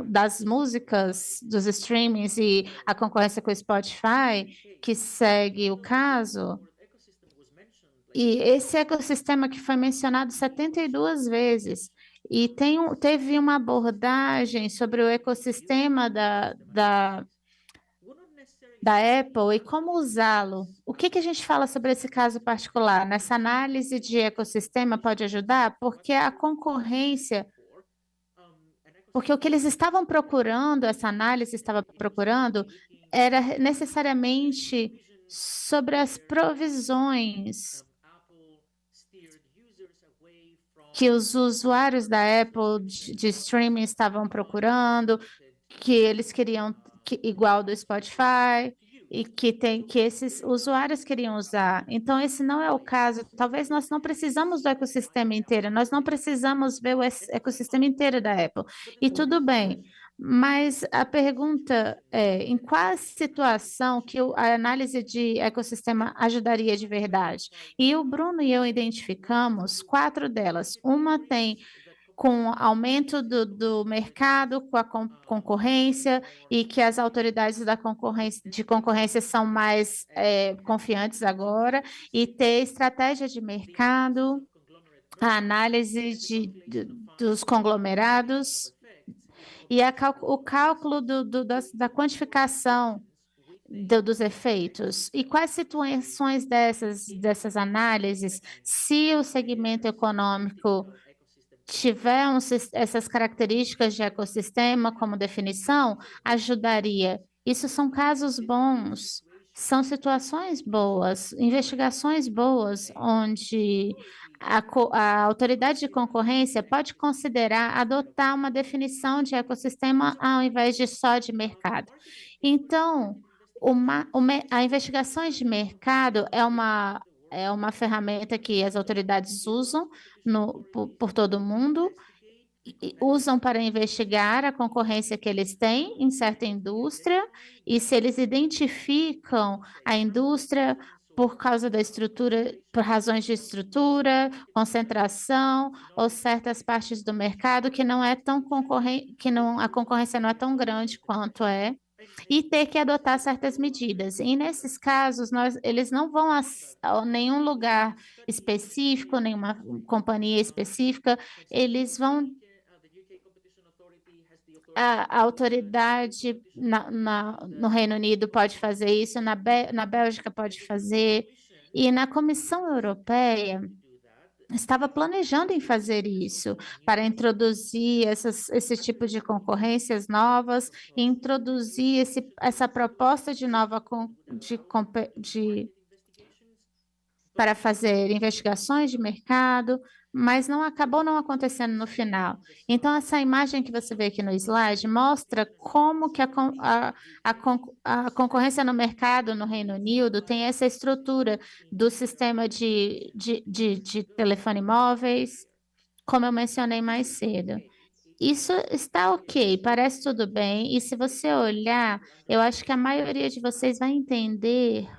das músicas, dos streamings e a concorrência com o Spotify, que segue o caso. E esse ecossistema que foi mencionado 72 vezes. E teve uma abordagem sobre o ecossistema da Apple e como usá-lo. O que a gente fala sobre esse caso particular? Nessa análise de ecossistema pode ajudar? Porque a concorrência, porque o que eles estavam procurando, essa análise estava procurando, era necessariamente sobre as provisões que os usuários da Apple de streaming estavam procurando, que eles queriam igual do Spotify e que esses usuários queriam usar. Então, esse não é o caso. Talvez nós não precisamos do ecossistema inteiro, nós não precisamos ver o ecossistema inteiro da Apple. E tudo bem, Mas a pergunta é, em qual situação que a análise de ecossistema ajudaria de verdade? E o Bruno e eu identificamos 4 delas. Uma tem com aumento do mercado, com a concorrência, e que as autoridades de concorrência são mais confiantes agora, e ter estratégia de mercado, a análise dos conglomerados e o cálculo da quantificação dos efeitos. E quais situações dessas análises, se o segmento econômico tiver essas características de ecossistema como definição, ajudaria. Isso são casos bons, são situações boas, investigações boas, onde a autoridade de concorrência pode considerar adotar uma definição de ecossistema ao invés de só de mercado. Então, a investigações de mercado é uma ferramenta que as autoridades usam por todo o mundo, e usam para investigar a concorrência que eles têm em certa indústria, e se eles identificam a indústria por causa da estrutura, por razões de estrutura, concentração ou certas partes do mercado que não é tão concorrente, a concorrência não é tão grande quanto é, e ter que adotar certas medidas. E nesses casos, eles não vão a nenhum lugar específico, nenhuma companhia específica, eles vão. A autoridade no Reino Unido pode fazer isso, na Bélgica pode fazer, e na Comissão Europeia estava planejando em fazer isso, para introduzir esse tipo de concorrências novas, e introduzir essa proposta de nova para fazer investigações de mercado, mas acabou não acontecendo no final. Então, essa imagem que você vê aqui no slide mostra como que a concorrência no mercado no Reino Unido tem essa estrutura do sistema de telefone móveis, como eu mencionei mais cedo. Isso está ok, parece tudo bem, e se você olhar, eu acho que a maioria de vocês vai entender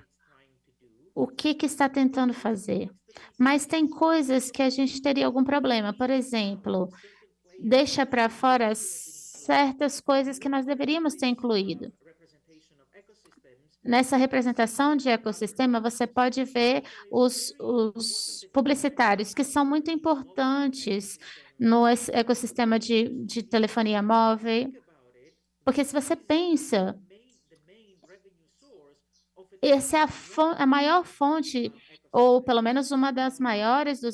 o que está tentando fazer. Mas tem coisas que a gente teria algum problema. Por exemplo, deixa para fora certas coisas que nós deveríamos ter incluído. Nessa representação de ecossistema, você pode ver os publicitários, que são muito importantes no ecossistema de telefonia móvel. Porque se você pensa, essa é a maior fonte, ou pelo menos uma das maiores do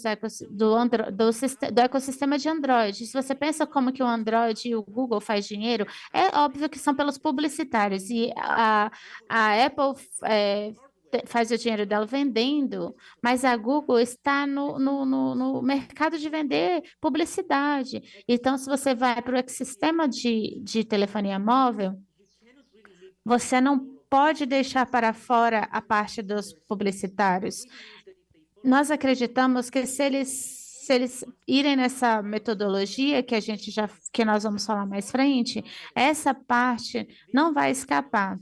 ecossistema de Android. Se você pensa como que o Android e o Google faz dinheiro, é óbvio que são pelos publicitários. E a Apple faz o dinheiro dela vendendo, mas a Google está no mercado de vender publicidade. Então, se você vai para o ecossistema de telefonia móvel, você não pode deixar para fora a parte dos publicitários. Nós acreditamos que se eles irem nessa metodologia que nós vamos falar mais frente, essa parte não vai escapar.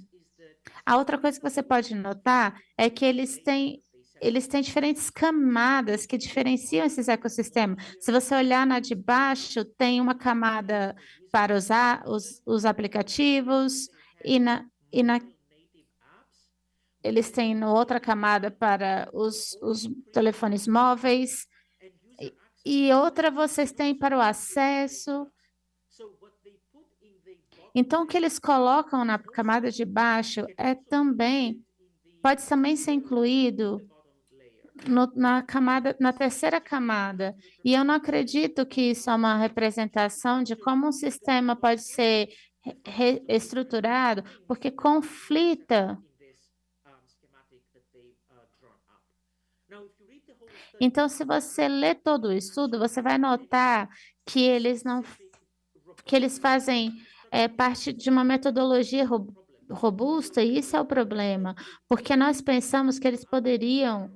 A outra coisa que você pode notar é que eles têm diferentes camadas que diferenciam esses ecossistemas. Se você olhar na de baixo, tem uma camada para usar os aplicativos, e na eles têm outra camada para os telefones móveis, e outra vocês têm para o acesso. Então, o que eles colocam na camada de baixo pode também ser incluído na terceira camada. E eu não acredito que isso é uma representação de como um sistema pode ser estruturado, porque conflita. Então, se você lê todo o estudo, você vai notar que eles fazem parte de uma metodologia robusta, e isso é o problema, porque nós pensamos que eles poderiam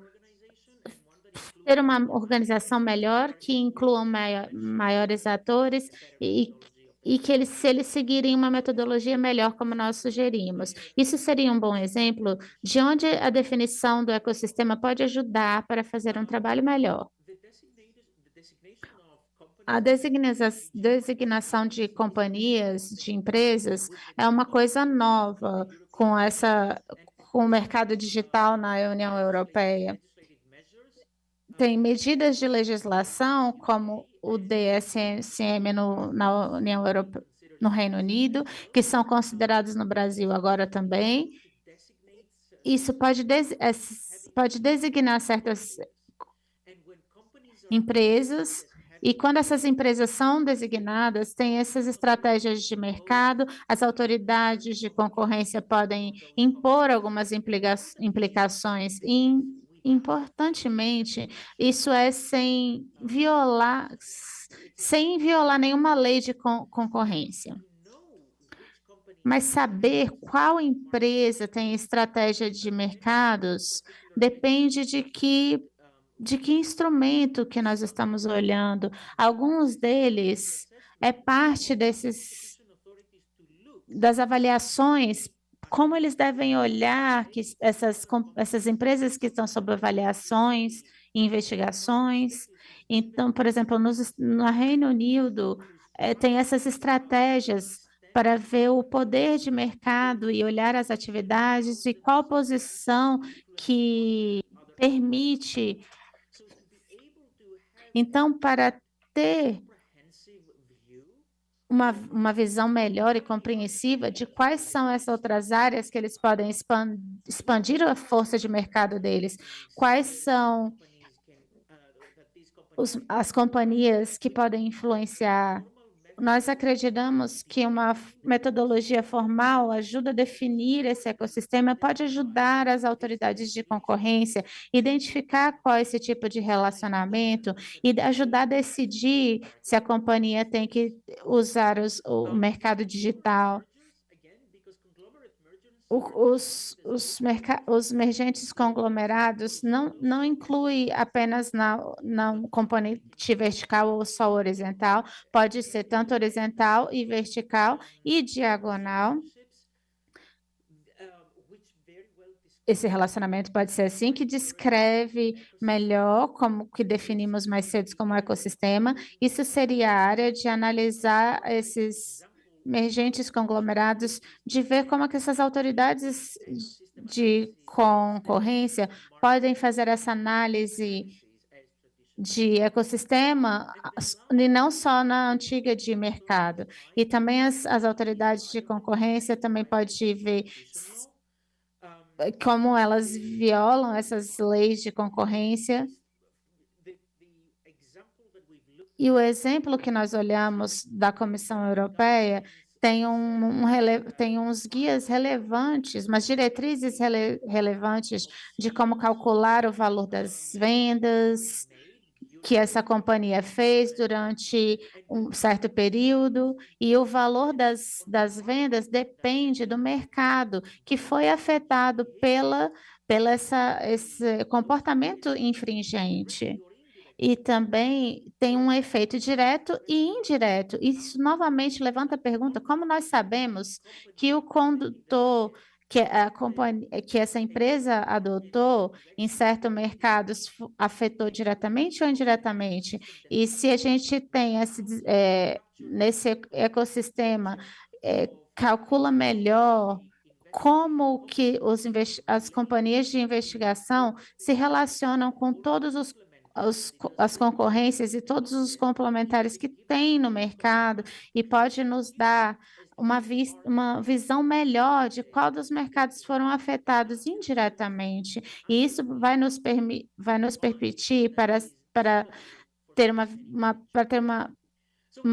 ter uma organização melhor, que incluam maiores atores e que eles, se eles seguirem uma metodologia melhor, como nós sugerimos. Isso seria um bom exemplo de onde a definição do ecossistema pode ajudar para fazer um trabalho melhor. A designação de companhias, de empresas, é uma coisa nova com o mercado digital na União Europeia. Tem medidas de legislação, como o DSM na União Europeia, no Reino Unido, que são considerados no Brasil agora também. Isso pode designar certas empresas, e quando essas empresas são designadas, tem essas estratégias de mercado, as autoridades de concorrência podem impor algumas implicações. Importantemente, isso é sem violar nenhuma lei de concorrência. Mas saber qual empresa tem estratégia de mercados depende de que instrumento que nós estamos olhando. Alguns deles é parte das avaliações, como eles devem olhar que essas empresas que estão sob avaliações e investigações. Então, por exemplo, no Reino Unido, tem essas estratégias para ver o poder de mercado e olhar as atividades e qual posição que permite. Então, para ter uma visão melhor e compreensiva de quais são essas outras áreas que eles podem expandir a força de mercado deles, quais são as companhias que podem influenciar. Nós acreditamos que uma metodologia formal ajuda a definir esse ecossistema, pode ajudar as autoridades de concorrência a identificar qual é esse tipo de relacionamento e ajudar a decidir se a companhia tem que usar o mercado digital. Os emergentes conglomerados não inclui apenas na componente vertical ou só horizontal, pode ser tanto horizontal e vertical e diagonal. Esse relacionamento pode ser assim, que descreve melhor como que definimos mais cedo como ecossistema. Isso seria a área de analisar esses emergentes conglomerados, de ver como que essas autoridades de concorrência podem fazer essa análise de ecossistema e não só na antiga de mercado. E também as autoridades de concorrência também podem ver como elas violam essas leis de concorrência. E o exemplo que nós olhamos da Comissão Europeia tem uns guias relevantes, umas diretrizes relevantes de como calcular o valor das vendas que essa companhia fez durante um certo período, e o valor das vendas depende do mercado que foi afetado pelo esse comportamento infringente. E também tem um efeito direto e indireto. Isso novamente levanta a pergunta: como nós sabemos que o condutor que essa empresa adotou em certos mercados afetou diretamente ou indiretamente? E se a gente tem nesse ecossistema, calcula melhor como que as companhias de investigação se relacionam com todos as concorrências e todos os complementares que tem no mercado, e pode nos dar uma visão melhor de qual dos mercados foram afetados indiretamente. E isso vai nos permitir para ter uma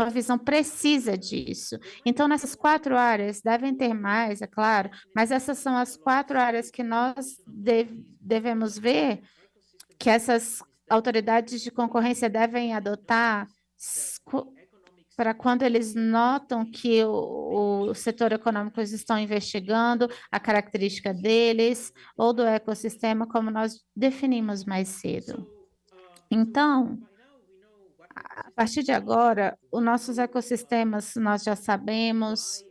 visão precisa disso. Então, nessas 4 áreas, devem ter mais, é claro, mas essas são as 4 áreas que nós devemos ver que essas autoridades de concorrência devem adotar para quando eles notam que o setor econômico estão investigando a característica deles ou do ecossistema, como nós definimos mais cedo. Então, A partir de agora, os nossos ecossistemas, nós já sabemos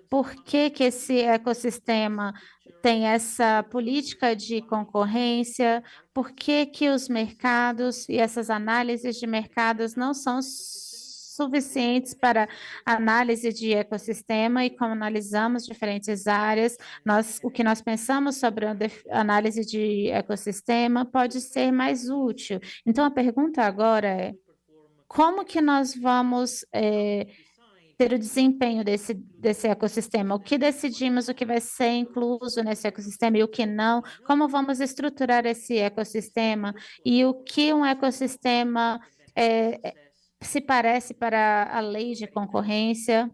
por que que esse ecossistema tem essa política de concorrência, por que que os mercados e essas análises de mercados não são suficientes para análise de ecossistema e como analisamos diferentes áreas, o que nós pensamos sobre a análise de ecossistema pode ser mais útil. Então, a pergunta agora é como que nós vamos ter o desempenho desse ecossistema? O que decidimos, o que vai ser incluso nesse ecossistema e o que não? Como vamos estruturar esse ecossistema e o que um ecossistema se parece para a lei de concorrência?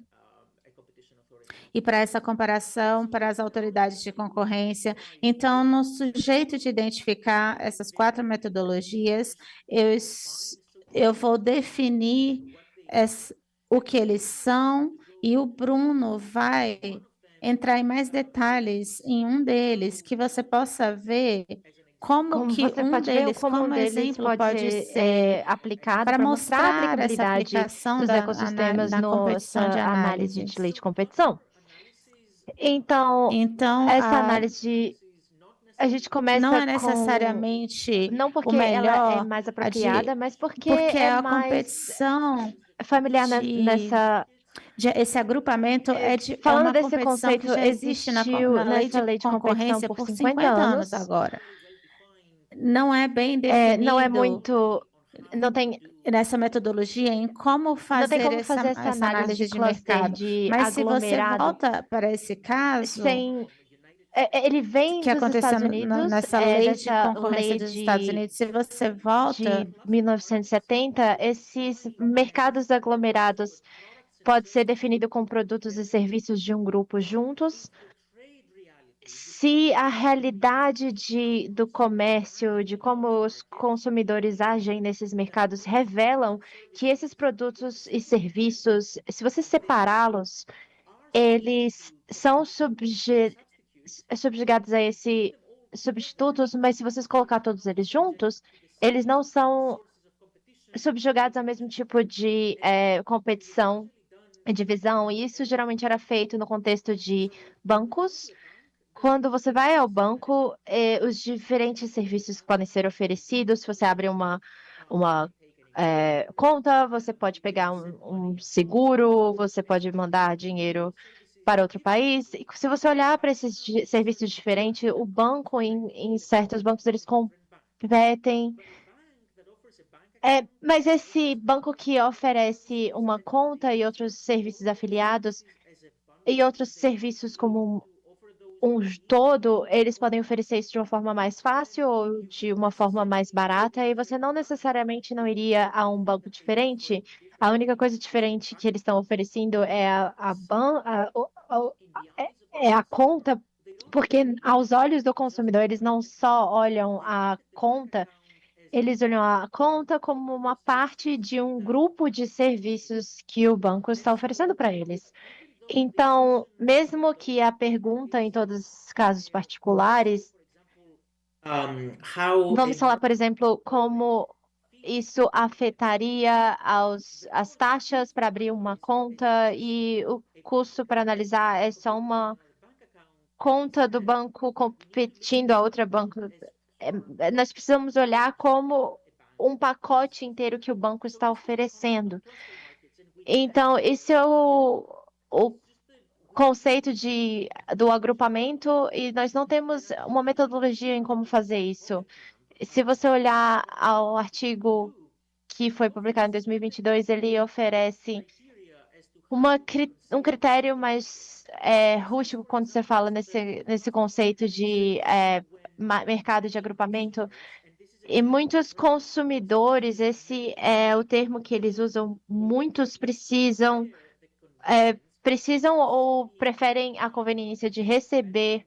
E para essa comparação para as autoridades de concorrência. Então, no sujeito de identificar essas 4 metodologias, eu vou definir o que eles são e o Bruno vai entrar em mais detalhes em um deles, que você possa ver como que você pode ver, como um como deles exemplo pode pode ser ser aplicado para para mostrar a mostrar essa aplicabilidade aplicação dos ecossistemas na competição de nossa análise análises. de lei de competição. Então, Então, essa análise a gente não começa é com necessariamente não o porque ela é melhor, mais apropriada, mas porque porque é a mais competição familiar de, nessa. esse agrupamento é Falando uma desse competição que conceito, já existe existiu na lei nessa de lei de competição concorrência por por 50 50 anos anos. agora. Não é bem Não é definido muito. Não tem, nessa metodologia em como não tem fazer como fazer essa essa análise de análise de cluster, mercado. de Mas se você aglomerado, volta para esse caso, sem. Ele vem que dos aconteceu Estados Unidos, nessa lei de dessa concorrência lei dos Estados Unidos, se você volta, de 1970, esses mercados aglomerados pode ser definido com produtos e serviços de um grupo juntos, se a realidade do comércio, de como os consumidores agem nesses mercados revelam que esses produtos e serviços, se você separá-los, eles são subjugados a esse substitutos, mas se vocês colocar todos eles juntos, eles não são subjugados ao mesmo tipo de competição e divisão. E isso geralmente era feito no contexto de bancos. Quando você vai ao banco, os diferentes serviços que podem ser oferecidos, se você abre uma conta, você pode pegar um seguro, você pode mandar dinheiro para outro país. E se você olhar para esses serviços diferentes, o banco, em certos bancos, eles competem. Mas esse banco que oferece uma conta e outros serviços afiliados e outros serviços como um todo, eles podem oferecer isso de uma forma mais fácil ou de uma forma mais barata, e você não necessariamente não iria a um banco diferente. A única coisa diferente que eles estão oferecendo é a conta, porque aos olhos do consumidor, eles não só olham a conta, eles olham a conta como uma parte de um grupo de serviços que o banco está oferecendo para eles. Então, mesmo que a pergunta em todos os casos particulares, vamos falar, por exemplo, como isso afetaria as taxas para abrir uma conta e o custo para analisar é só uma conta do banco competindo a outra banco. Nós precisamos olhar como um pacote inteiro que o banco está oferecendo. Então, esse é o conceito do agrupamento e nós não temos uma metodologia em como fazer isso. Se você olhar ao artigo que foi publicado em 2022, ele oferece um critério mais rústico quando você fala nesse conceito de mercado de agrupamento. E muitos consumidores, esse é o termo que eles usam, muitos precisam ou preferem a conveniência de receber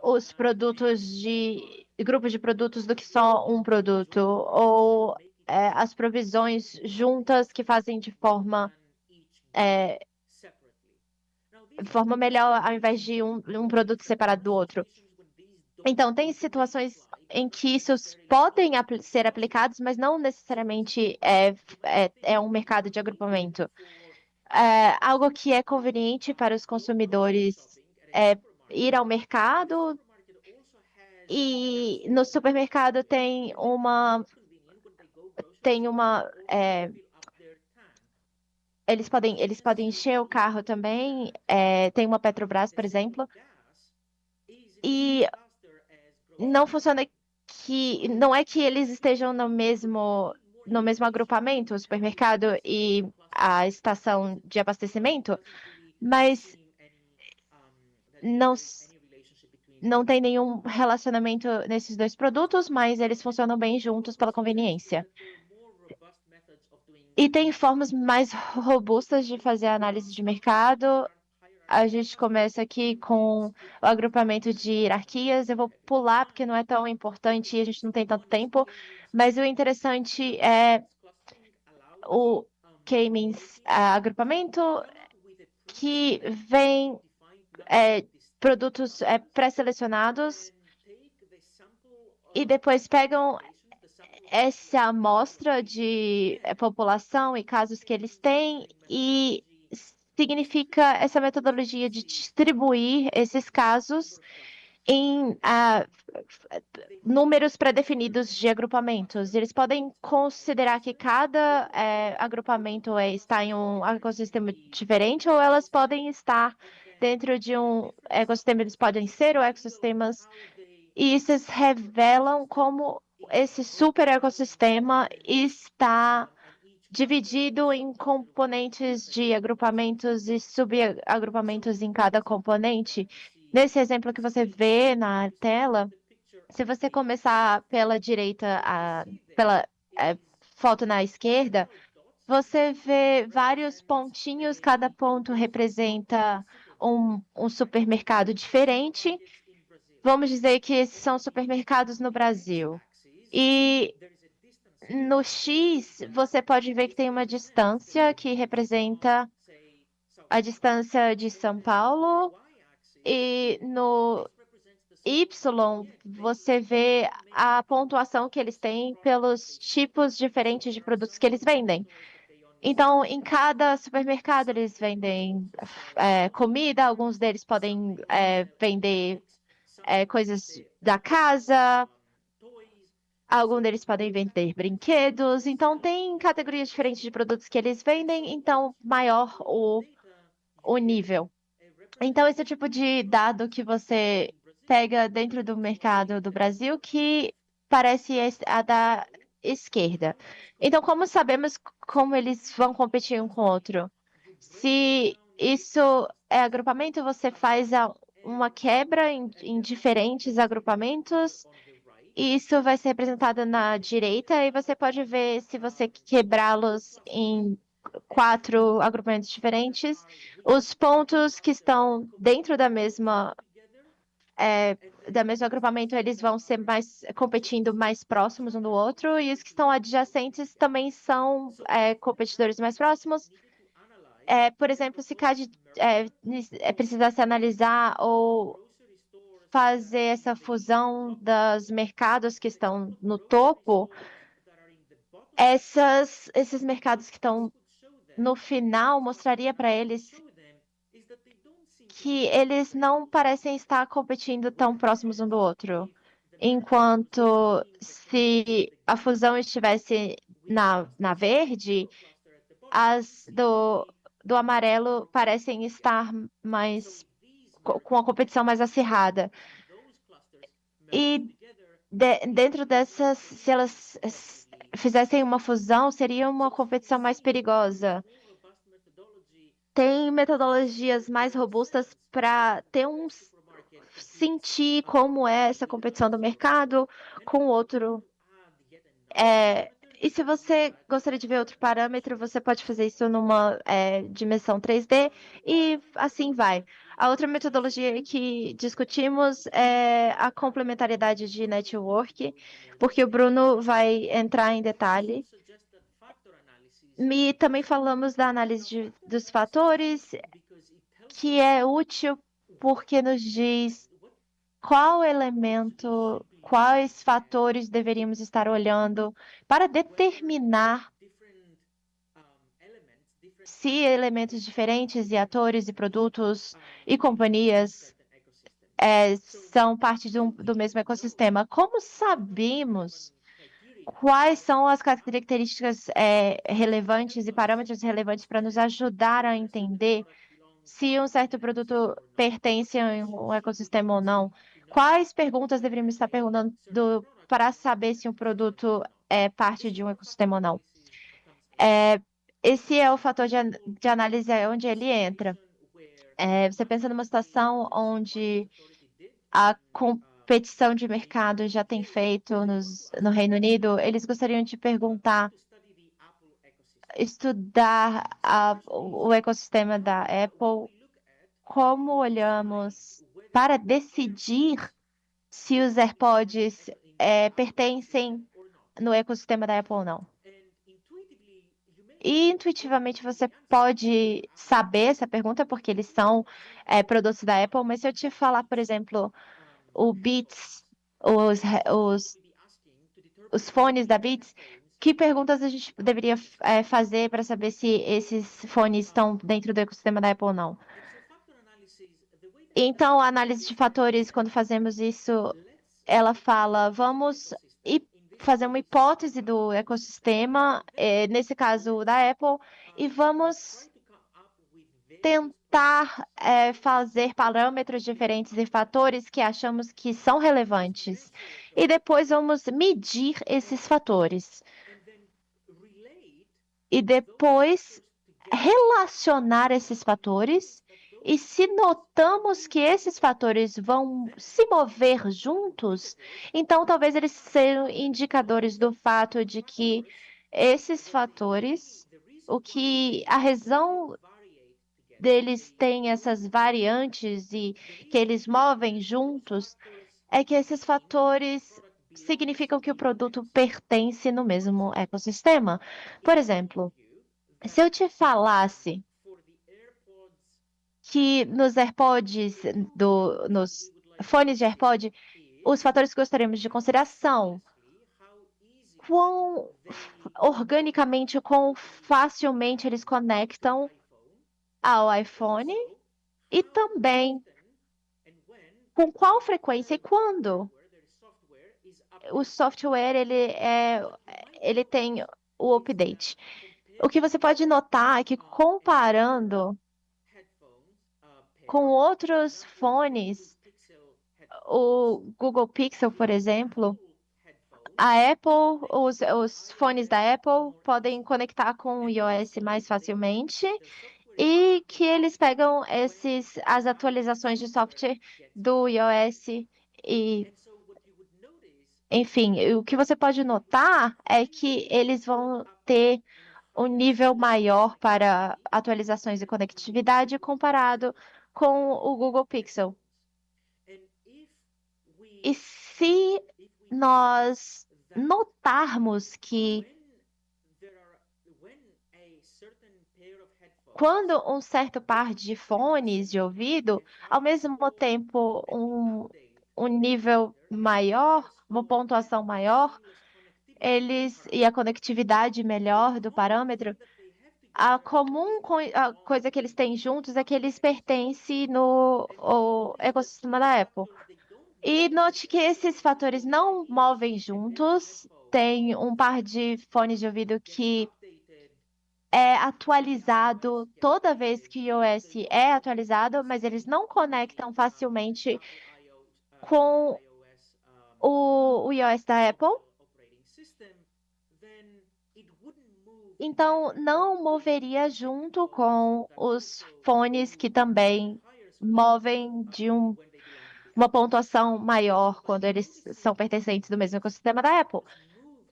os produtos de grupos de produtos do que só um produto, ou as provisões juntas que fazem de forma melhor ao invés de um produto separado do outro. Então, tem situações em que isso podem ser aplicados, mas não necessariamente é um mercado de agrupamento. Algo que é conveniente para os consumidores é ir ao mercado e no supermercado eles podem encher o carro também. Tem uma Petrobras, por exemplo, e não funciona que não é que eles estejam no mesmo agrupamento, o supermercado e a estação de abastecimento, mas não, não tem nenhum relacionamento nesses dois produtos, mas eles funcionam bem juntos pela conveniência. E tem formas mais robustas de fazer a análise de mercado. A gente começa aqui com o agrupamento de hierarquias. Eu vou pular porque não é tão importante e a gente não tem tanto tempo, mas o interessante é o K-means agrupamento, que vem produtos pré-selecionados e depois pegam essa amostra de população e casos que eles têm e significa essa metodologia de distribuir esses casos em números pré-definidos de agrupamentos. Eles podem considerar que cada agrupamento está em um ecossistema diferente, ou elas podem estar dentro de um ecossistema, eles podem ser ecossistemas, e isso revelam como esse super ecossistema está dividido em componentes de agrupamentos e subagrupamentos em cada componente. Nesse exemplo que você vê na tela, se você começar pela direita, pela foto na esquerda, você vê vários pontinhos, cada ponto representa um supermercado diferente. Vamos dizer que esses são supermercados no Brasil. E no X, você pode ver que tem uma distância que representa a distância de São Paulo, e no Y, você vê a pontuação que eles têm pelos tipos diferentes de produtos que eles vendem. Então, em cada supermercado, eles vendem comida, alguns deles podem vender coisas da casa, alguns deles podem vender brinquedos. Então, tem categorias diferentes de produtos que eles vendem, então, maior o nível. Então, esse é o tipo de dado que você pega dentro do mercado do Brasil que parece a da esquerda. Então, como sabemos como eles vão competir um com o outro? Se isso é agrupamento, você faz uma quebra em diferentes agrupamentos, e isso vai ser representado na direita, e você pode ver se você quebrá-los em 4 agrupamentos diferentes, os pontos que estão dentro da mesmo agrupamento, eles vão ser mais competindo mais próximos um do outro, e os que estão adjacentes também são competidores mais próximos. Por exemplo, se precisasse analisar ou fazer essa fusão dos mercados que estão no topo, esses mercados que estão no final, mostraria para eles que eles não parecem estar competindo tão próximos um do outro. Enquanto se a fusão estivesse na verde, as do amarelo parecem estar mais com a competição mais acirrada. E dentro dessas, se elas fizessem uma fusão, seria uma competição mais perigosa. Tem metodologias mais robustas para sentir como é essa competição do mercado com outro. E se você gostaria de ver outro parâmetro, você pode fazer isso numa dimensão 3D e assim vai. A outra metodologia que discutimos é a complementariedade de network, porque o Bruno vai entrar em detalhe. E também falamos da análise dos fatores, que é útil porque nos diz qual elemento, quais fatores deveríamos estar olhando para determinar se elementos diferentes e atores e produtos e companhias são parte do mesmo ecossistema. Como sabemos quais são as características relevantes e parâmetros relevantes para nos ajudar a entender se um certo produto pertence a um ecossistema ou não? Quais perguntas deveríamos estar perguntando para saber se um produto é parte de um ecossistema ou não? Esse é o fator de análise onde ele entra. Você pensa numa situação onde a competição de mercado já tem feito no Reino Unido, eles gostariam de perguntar, estudar o ecossistema da Apple, como olhamos para decidir se os AirPods pertencem no ecossistema da Apple ou não. E intuitivamente você pode saber essa pergunta porque eles são produtos da Apple, mas se eu te falar, por exemplo, o Beats, os fones da Beats, que perguntas a gente deveria fazer para saber se esses fones estão dentro do ecossistema da Apple ou não? Então, a análise de fatores, quando fazemos isso, ela fala, vamos fazer uma hipótese do ecossistema, nesse caso da Apple, e vamos tentar fazer parâmetros diferentes e fatores que achamos que são relevantes. E depois vamos medir esses fatores. E depois relacionar esses fatores. E se notamos que esses fatores vão se mover juntos, então talvez eles sejam indicadores do fato de que esses fatores, a razão deles têm essas variantes e que eles movem juntos, é que esses fatores significam que o produto pertence no mesmo ecossistema. Por exemplo, se eu te falasse que nos AirPods, nos fones de AirPod, os fatores que gostaríamos de consideração, quão organicamente, quão facilmente eles conectam ao iPhone e também com qual frequência e quando. O software ele tem o update. O que você pode notar é que comparando com outros fones, o Google Pixel, por exemplo, a Apple, os fones da Apple podem conectar com o iOS mais facilmente e que eles pegam as atualizações de software do iOS e, enfim, o que você pode notar é que eles vão ter um nível maior para atualizações e conectividade comparado com o Google Pixel. E se nós notarmos que quando um certo par de fones de ouvido, ao mesmo tempo um nível maior, uma pontuação maior, e a conectividade melhor do parâmetro, a coisa que eles têm juntos é que eles pertencem no ecossistema da Apple. E note que esses fatores não movem juntos. Tem um par de fones de ouvido que é atualizado toda vez que o iOS é atualizado, mas eles não conectam facilmente com o iOS da Apple. Então, não moveria junto com os fones que também movem de uma pontuação maior quando eles são pertencentes do mesmo ecossistema da Apple.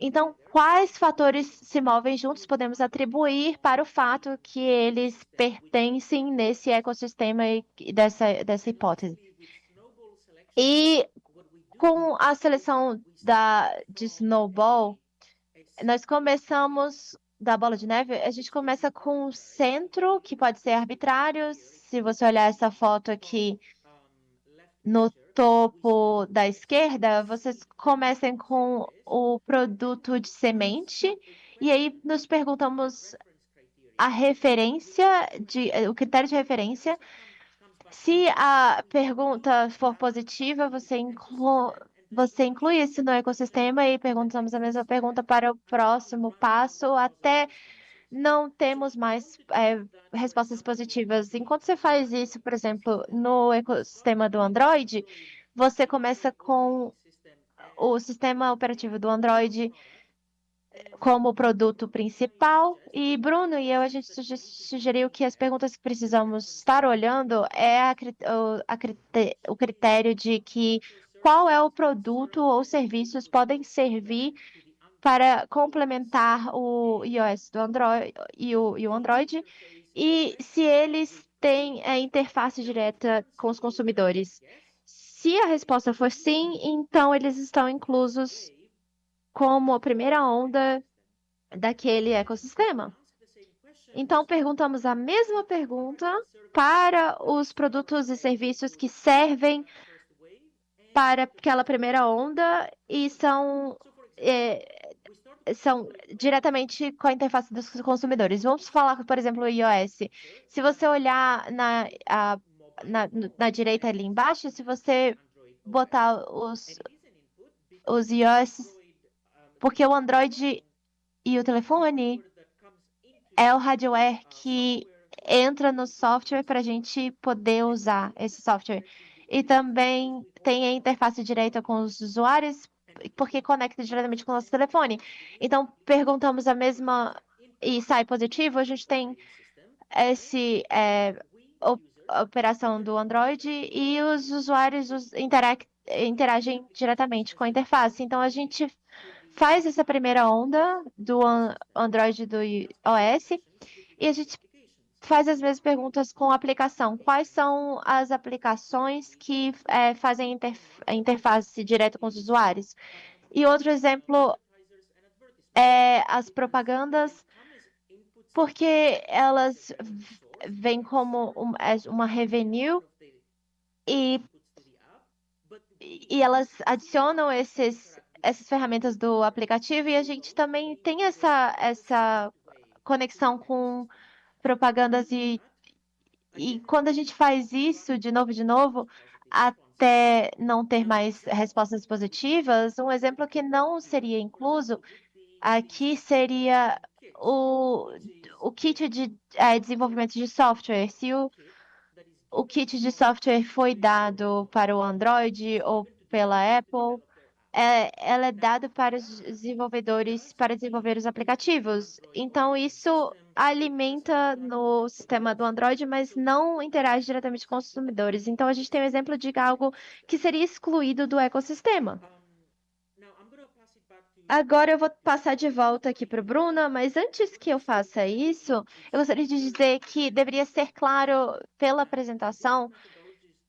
Então, quais fatores se movem juntos podemos atribuir para o fato que eles pertencem nesse ecossistema e dessa hipótese? E com a seleção de Snowball, nós começamos da bola de neve, a gente começa com o centro, que pode ser arbitrário. Se você olhar essa foto aqui, no topo da esquerda, vocês comecem com o produto de semente e aí nos perguntamos a referência o critério de referência. Se a pergunta for positiva, você inclui isso no ecossistema e perguntamos a mesma pergunta para o próximo passo até não temos mais respostas positivas. Enquanto você faz isso, por exemplo, no ecossistema do Android, você começa com o sistema operativo do Android como produto principal. E Bruno e eu, a gente sugeriu que as perguntas que precisamos estar olhando é o critério de que qual é o produto ou serviços podem servir para complementar o iOS do Android e o Android, e se eles têm a interface direta com os consumidores. Se a resposta for sim, então eles estão inclusos como a primeira onda daquele ecossistema. Então, perguntamos a mesma pergunta para os produtos e serviços que servem para aquela primeira onda e são diretamente com a interface dos consumidores. Vamos falar, por exemplo, o iOS. Se você olhar na direita ali embaixo, se você botar os iOS, porque o Android e o telefone é o hardware que entra no software para a gente poder usar esse software. E também tem a interface direta com os usuários, porque conecta diretamente com o nosso telefone. Então, perguntamos a mesma e sai positivo, a gente tem esse operação do Android e os usuários interagem diretamente com a interface. Então, a gente faz essa primeira onda do Android e do iOS e a gente faz as mesmas perguntas com a aplicação. Quais são as aplicações que fazem a interface direto com os usuários? E outro exemplo é as propagandas, porque elas vêm como uma revenue e, e elas adicionam essas ferramentas do aplicativo e a gente também tem essa conexão com propagandas e quando a gente faz isso de novo, até não ter mais respostas positivas, um exemplo que não seria incluso aqui seria o kit de desenvolvimento de software. Se o kit de software foi dado para o Android ou pela Apple, ela é dada para os desenvolvedores para desenvolver os aplicativos. Então, isso alimenta no sistema do Android, mas não interage diretamente com os consumidores. Então, a gente tem um exemplo de algo que seria excluído do ecossistema. Agora eu vou passar de volta aqui para o Bruna, mas antes que eu faça isso, eu gostaria de dizer que deveria ser claro pela apresentação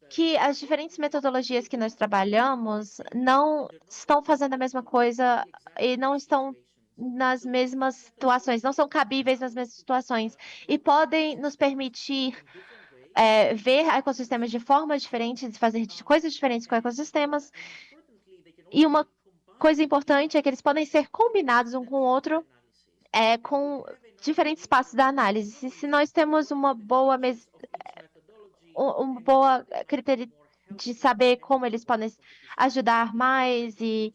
que as diferentes metodologias que nós trabalhamos não estão fazendo a mesma coisa e não estão nas mesmas situações, não são cabíveis nas mesmas situações e podem nos permitir ver ecossistemas de formas diferentes, fazer coisas diferentes com ecossistemas. E uma coisa importante é que eles podem ser combinados um com o outro com diferentes passos da análise. Se nós temos uma boa critério de saber como eles podem ajudar mais e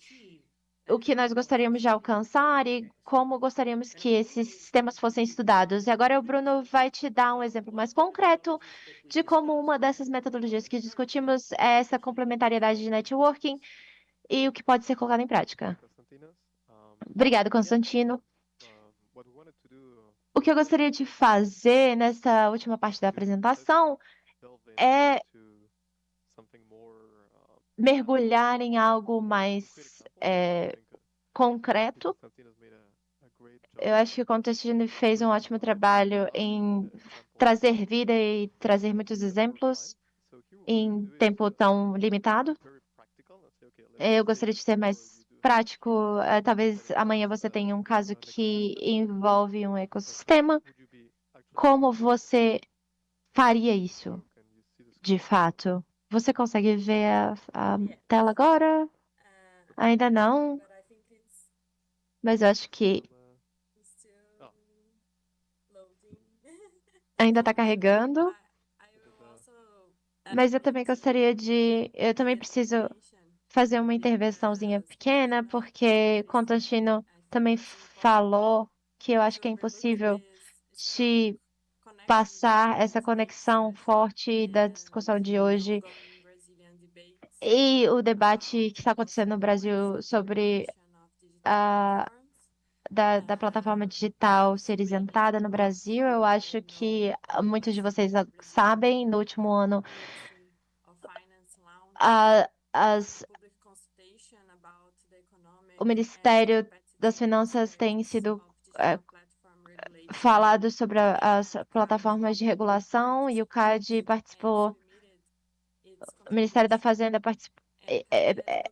o que nós gostaríamos de alcançar e como gostaríamos que esses sistemas fossem estudados. E agora o Bruno vai te dar um exemplo mais concreto de como uma dessas metodologias que discutimos é essa complementariedade de networking e o que pode ser colocado em prática. Obrigado, Constantino. O que eu gostaria de fazer nessa última parte da apresentação é mergulhar em algo mais concreto. Eu acho que o Constantino fez um ótimo trabalho em trazer vida e trazer muitos exemplos em tempo tão limitado. Eu gostaria de ser mais prático. Talvez amanhã você tenha um caso que envolve um ecossistema. Como você faria isso, de fato? Você consegue ver a tela agora? Ainda não, mas eu acho que Oh, ainda está carregando. Mas eu também gostaria de. Eu também preciso fazer uma intervençãozinha pequena, porque Constantino também falou que eu acho que é impossível te passar essa conexão forte da discussão de hoje e o debate que está acontecendo no Brasil sobre a da plataforma digital ser isentada no Brasil. Eu acho que muitos de vocês sabem, no último ano, o Ministério das Finanças tem sido falado sobre as plataformas de regulação e o CAD participou, o Ministério da Fazenda participou.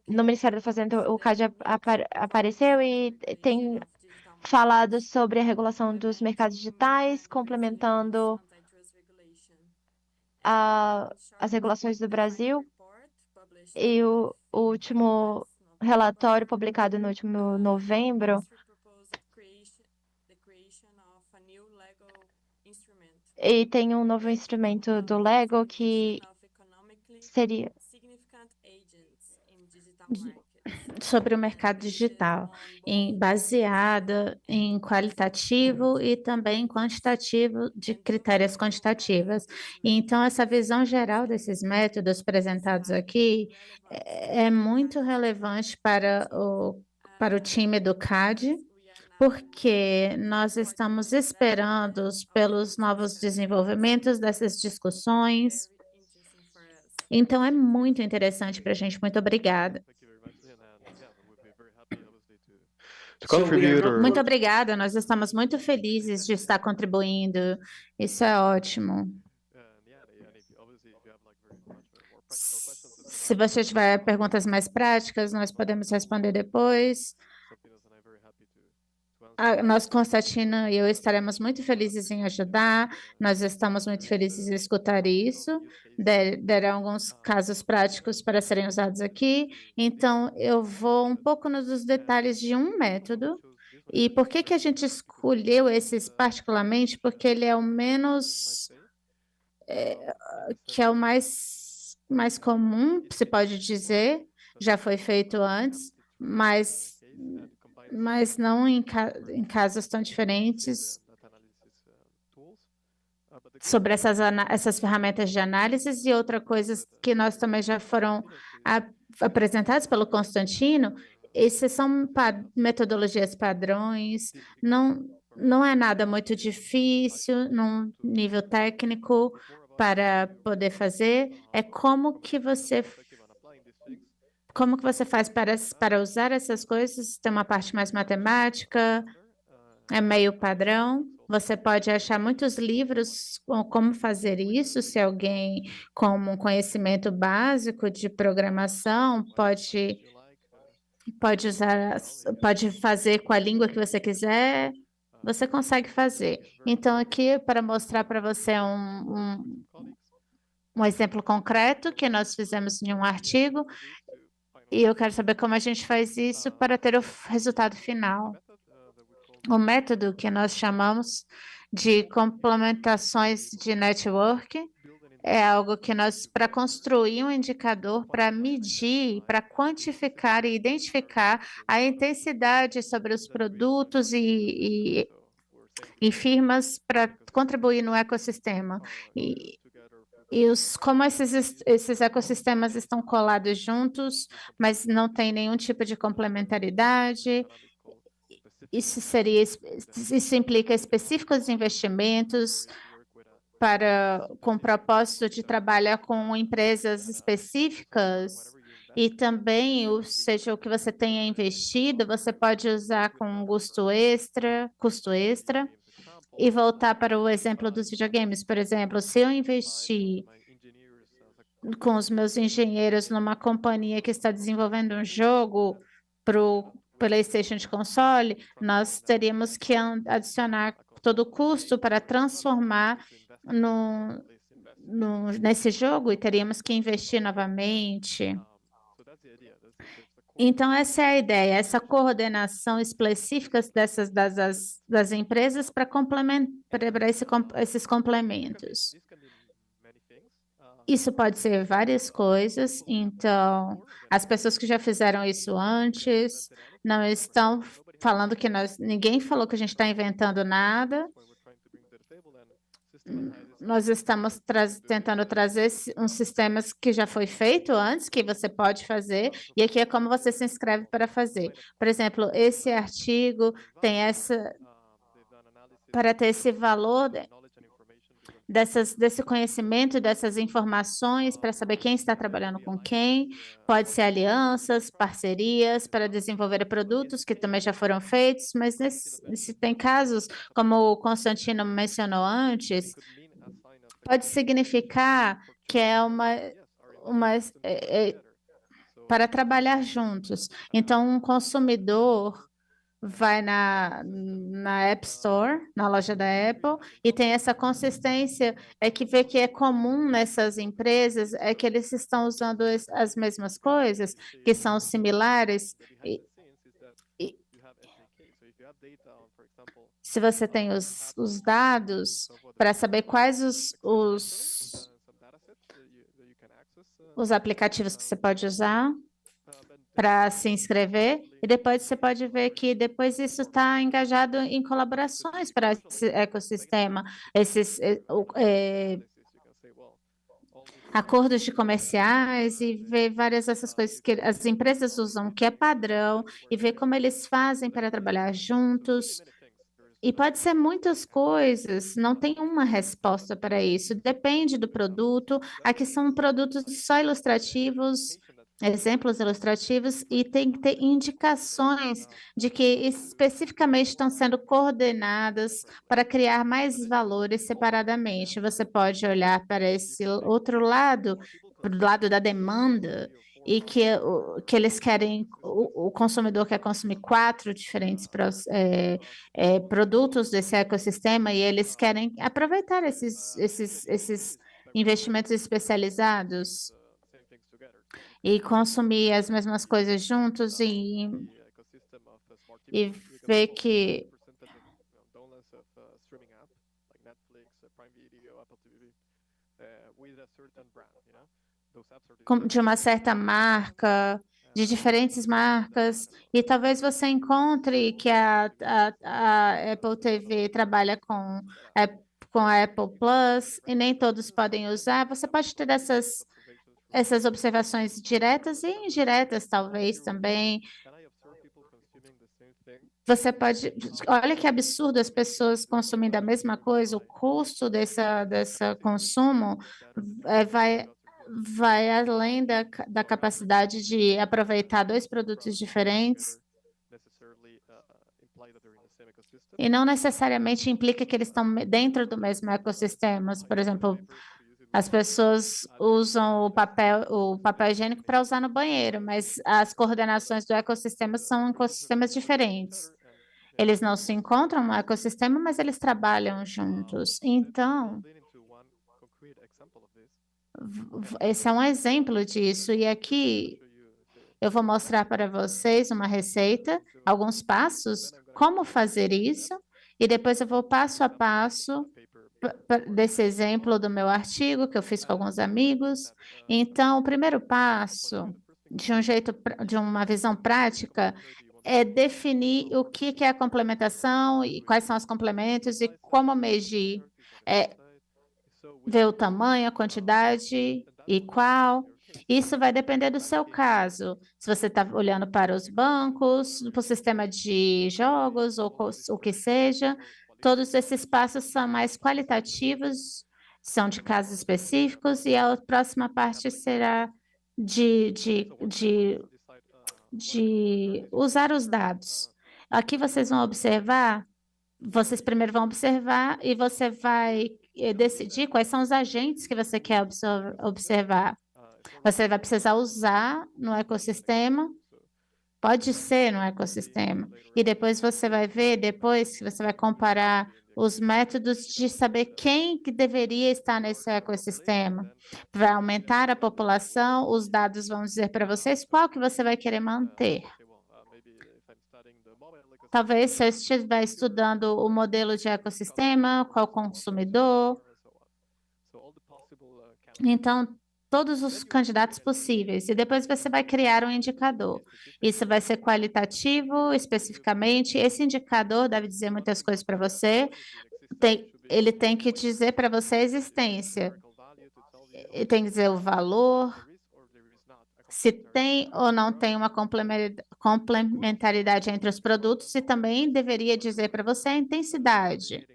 No Ministério da Fazenda, o CAD apareceu e tem falado sobre a regulação dos mercados digitais, complementando as regulações do Brasil. E o último relatório publicado no último novembro e tem um novo instrumento do Lego que seria sobre o mercado digital, baseada em qualitativo e também quantitativo, de critérios quantitativos. Então, essa visão geral desses métodos apresentados aqui é muito relevante para o time do CAD, porque nós estamos esperando pelos novos desenvolvimentos dessas discussões. Então, é muito interessante para a gente. Muito obrigada. thank you very much. And yeah, we'd be very happy, obviously, to contribute or. Muito obrigada. Nós estamos muito felizes de estar contribuindo. Isso é ótimo. And yeah, and obviously, if you have like very much more practical questions, Se você tiver perguntas mais práticas, nós podemos responder depois. Constantinos and I'm very happy to answer. Nós, Constantino e eu estaremos muito felizes em ajudar. Nós estamos muito felizes em escutar isso. Deram alguns casos práticos para serem usados aqui. Então, eu vou um pouco nos detalhes de um método. E por que que a gente escolheu esses particularmente? Porque ele é o menos, que é o mais comum, se pode dizer. Já foi feito antes, mas não em casos tão diferentes sobre essas ferramentas de análise e outras coisas que nós também já foram apresentadas pelo Constantino. Essas são metodologias padrões, não é nada muito difícil num nível técnico para poder fazer, é como que você faz para usar essas coisas? Tem uma parte mais matemática, é meio padrão. Você pode achar muitos livros com como fazer isso. Se alguém com um conhecimento básico de programação pode fazer com a língua que você quiser, você consegue fazer. Então, aqui para mostrar para você um exemplo concreto que nós fizemos em um artigo. E eu quero saber como a gente faz isso para ter o resultado final. O método que nós chamamos de complementações de network é algo que para construir um indicador, para medir, para quantificar e identificar a intensidade sobre os produtos e firmas para contribuir no ecossistema. Como esses ecossistemas estão colados juntos, mas não tem nenhum tipo de complementaridade, isso implica específicos investimentos com o propósito de trabalhar com empresas específicas e também, seja o que você tenha investido, você pode usar com custo extra. E voltar para o exemplo dos videogames, por exemplo, se eu investir com os meus engenheiros numa companhia que está desenvolvendo um jogo para o PlayStation de console, nós teríamos que adicionar todo o custo para transformar nesse jogo e teríamos que investir novamente. So that's the idea. There's the core Então, essa é a ideia, essa coordenação específica das empresas para esses complementos. this can be many things. Isso pode ser várias coisas, então, as pessoas que já fizeram isso antes não estão falando que ninguém falou que a gente está inventando nada. When we're trying to bring to the table and systematize it. Nós estamos tentando trazer uns sistemas que já foi feito antes, que você pode fazer, e aqui é como você se inscreve para fazer. Por exemplo, esse artigo tem They've done analysis para ter esse valor knowledge and information because desse conhecimento, dessas informações, para saber quem está trabalhando com quem. Pode ser alianças, parcerias para desenvolver produtos que também já foram feitos, mas se tem casos, como o Constantino mencionou antes, could mean a sign of pode significar que é para trabalhar juntos. Então, um consumidor vai na App Store, na loja da Apple, e tem essa consistência, é que vê que é comum nessas empresas, é que eles estão usando as mesmas coisas, que são similares. behind E, the scenes is that e you have SDK. So if you have data on, for example, se você tem os dados para saber quais some data sets that you can access, os aplicativos que você pode usar but para se inscrever, e depois você pode ver que depois isso está engajado em colaborações para esse ecossistema, esses analysis, you can say, well, all these acordos de comerciais e ver várias dessas coisas que as empresas usam, que é padrão, e ver como eles fazem para trabalhar juntos. many things. There's E pode ser muitas coisas, não tem uma resposta para isso, depende do produto. Aqui são produtos só ilustrativos, exemplos ilustrativos, e tem que ter indicações de que especificamente estão sendo coordenadas para criar mais valores separadamente. Você pode olhar para esse outro lado, para o lado da demanda, e que eles querem, o consumidor quer consumir 4 diferentes produtos desse ecossistema e eles querem aproveitar esses investimentos especializados same things together. e consumir as mesmas coisas juntos The ecosystem of smart e TV, you can ver see que percentage of downloads of streaming app like Netflix, Prime Video, Apple TV, with a certain brand, you know. Those apps are de uma certa marca, de diferentes marcas, e talvez você encontre que a Apple TV trabalha com a Apple Plus e nem todos podem usar. Você pode ter essas observações diretas e indiretas, talvez também. Can I observe people consuming the same thing? Você pode. Olha que absurdo as pessoas consumindo a mesma coisa, o custo dessa consumo vai além da capacidade de aproveitar 2 produtos diferentes Necessarily imply that they're in the same ecosystem. e não necessariamente implica que eles estão dentro do mesmo ecossistema. Por exemplo, as pessoas usam o papel higiênico para usar no banheiro, mas as coordenações do ecossistema são ecossistemas diferentes. Eles não se encontram no ecossistema, mas eles trabalham juntos. Então, Lean into one concrete example of this. esse é um exemplo disso. E aqui Show you eu vou mostrar para vocês uma receita, alguns passos, como fazer isso, e depois eu vou passo a passo paper desse exemplo do meu artigo que eu fiz com alguns amigos. Então, o primeiro passo, de uma visão prática, é definir o que é a complementação e quais são os complementos e como medir. Ver o tamanho, a quantidade e qual. Isso vai depender do seu caso. Se você está olhando para os bancos, para o sistema de jogos ou o que seja, todos esses passos são mais qualitativos, são de casos específicos, e a próxima parte será de usar os dados. Aqui vocês vão observar, vocês primeiro vão observar e você vai decidir quais são os agentes que você quer observar. Você vai precisar usar no ecossistema, pode ser no ecossistema, e depois você vai ver, depois que você vai comparar os métodos de saber quem que deveria estar nesse ecossistema. Vai aumentar a população, os dados vão dizer para vocês qual que você vai querer manter. Talvez se eu estiver estudando o modelo de ecossistema, qual consumidor. Então, todos os candidatos possíveis. E depois você vai criar um indicador. Isso vai ser qualitativo, especificamente. Esse indicador deve dizer muitas coisas para você. Ele tem que dizer para você a existência. Ele tem que dizer o valor, se tem ou não tem uma complementaridade entre os produtos e também deveria dizer para você a intensidade,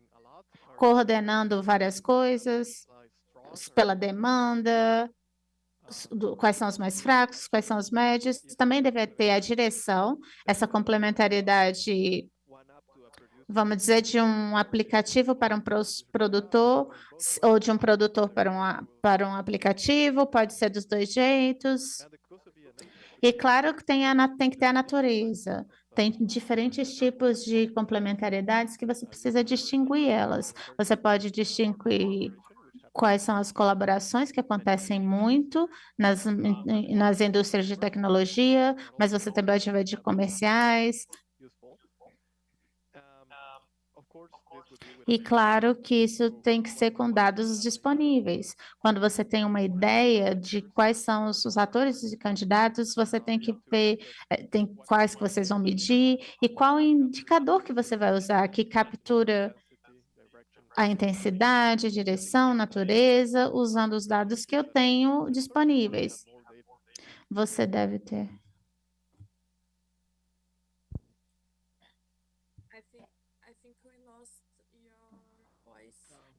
coordenando várias coisas pela demanda, quais são os mais fracos, quais são os médios. Também deve ter a direção, essa complementaridade, vamos dizer, de um aplicativo para um produtor ou de um produtor para um aplicativo, pode ser dos dois jeitos. E claro que tem que ter a natureza. Tem diferentes tipos de complementariedades que você precisa distinguir elas. Você pode distinguir quais são as colaborações que acontecem muito nas indústrias de tecnologia, mas você também pode ver de comerciais. E claro que isso tem que ser com dados disponíveis. Quando você tem uma ideia de quais são os atores e candidatos, você tem que ver tem quais que vocês vão medir e qual indicador que você vai usar que captura a intensidade, direção, natureza, usando os dados que eu tenho disponíveis. Você deve ter.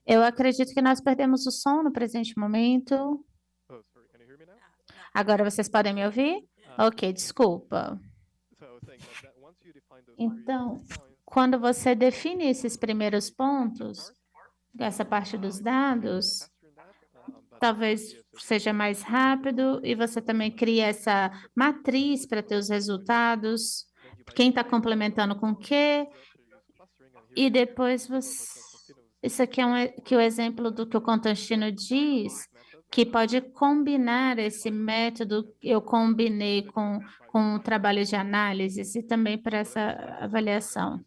Eu acredito que nós perdemos o som no presente momento. Agora vocês podem me ouvir? Ok, desculpa. Então, quando você define esses primeiros pontos, essa parte dos dados, talvez seja mais rápido e você também cria essa matriz para ter os resultados, quem está complementando com o quê, e depois você... Isso aqui é que o exemplo do que o Constantino diz, que pode combinar esse método, eu combinei com o trabalho de análise e também para essa avaliação.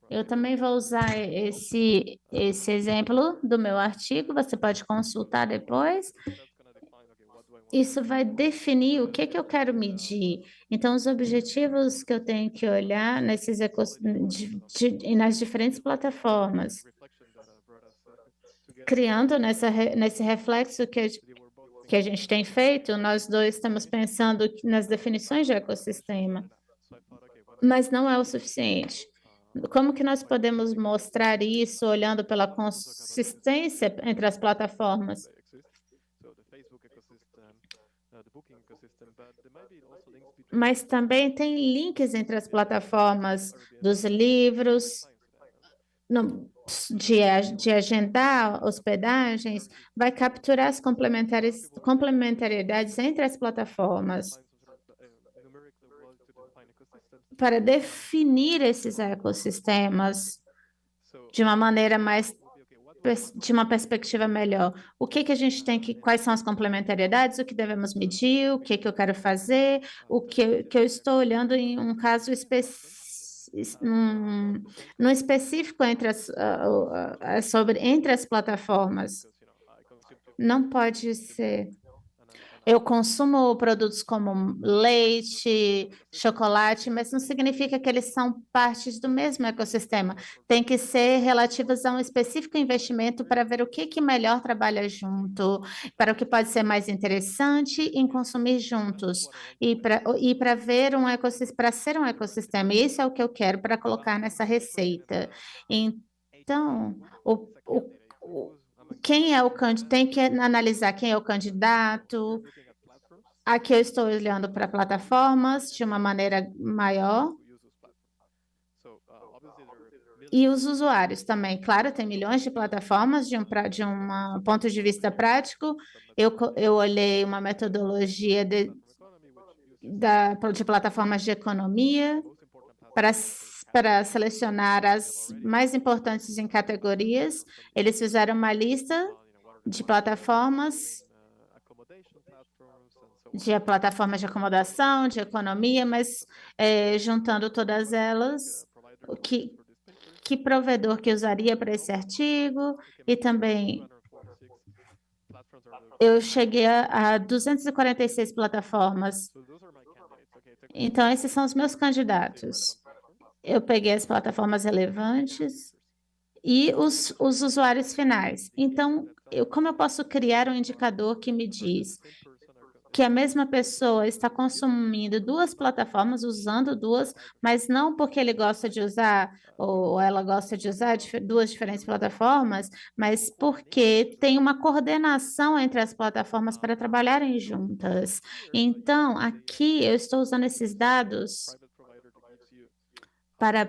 Eu também vou usar esse exemplo do meu artigo, você pode consultar depois. Isso vai definir o que eu quero medir. Então, os objetivos que eu tenho que olhar nas diferentes plataformas, criando nesse reflexo que a gente tem feito, nós dois estamos pensando nas definições de ecossistema, mas não é o suficiente. Como que nós podemos mostrar isso olhando pela consistência entre as plataformas? Mas também tem links entre as plataformas dos livros, de agendar hospedagens, vai capturar as complementariedades entre as plataformas para definir esses ecossistemas de uma maneira de uma perspectiva melhor. O que a gente tem quais são as complementariedades, o que devemos medir, o que eu quero fazer, o que eu estou olhando em um caso específico, no específico entre entre as plataformas. Não pode ser. Eu consumo produtos como leite, chocolate, mas não significa que eles são partes do mesmo ecossistema. Tem que ser relativos a um específico investimento para ver o que melhor trabalha junto, para o que pode ser mais interessante em consumir juntos e para ver para ser um ecossistema. E isso é o que eu quero para colocar nessa receita. Então, quem é o candidato, tem que analisar quem é o candidato. Aqui eu estou olhando para plataformas de uma maneira maior. E os usuários também. Claro, tem milhões de plataformas de um ponto de vista prático. Eu olhei uma metodologia de plataformas de economia para selecionar as mais importantes em categorias. Eles fizeram uma lista de plataformas, de plataformas de acomodação, de economia, mas juntando todas elas, que provedor que usaria para esse artigo, e também eu cheguei a 246 plataformas. Então, esses são os meus candidatos. Eu peguei as plataformas relevantes e os usuários finais. Então, como eu posso criar um indicador que me diz que a mesma pessoa está consumindo duas plataformas, usando duas, mas não porque ele gosta de usar ou ela gosta de usar duas diferentes plataformas, mas porque tem uma coordenação entre as plataformas para trabalharem juntas. Então, aqui eu estou usando esses dados para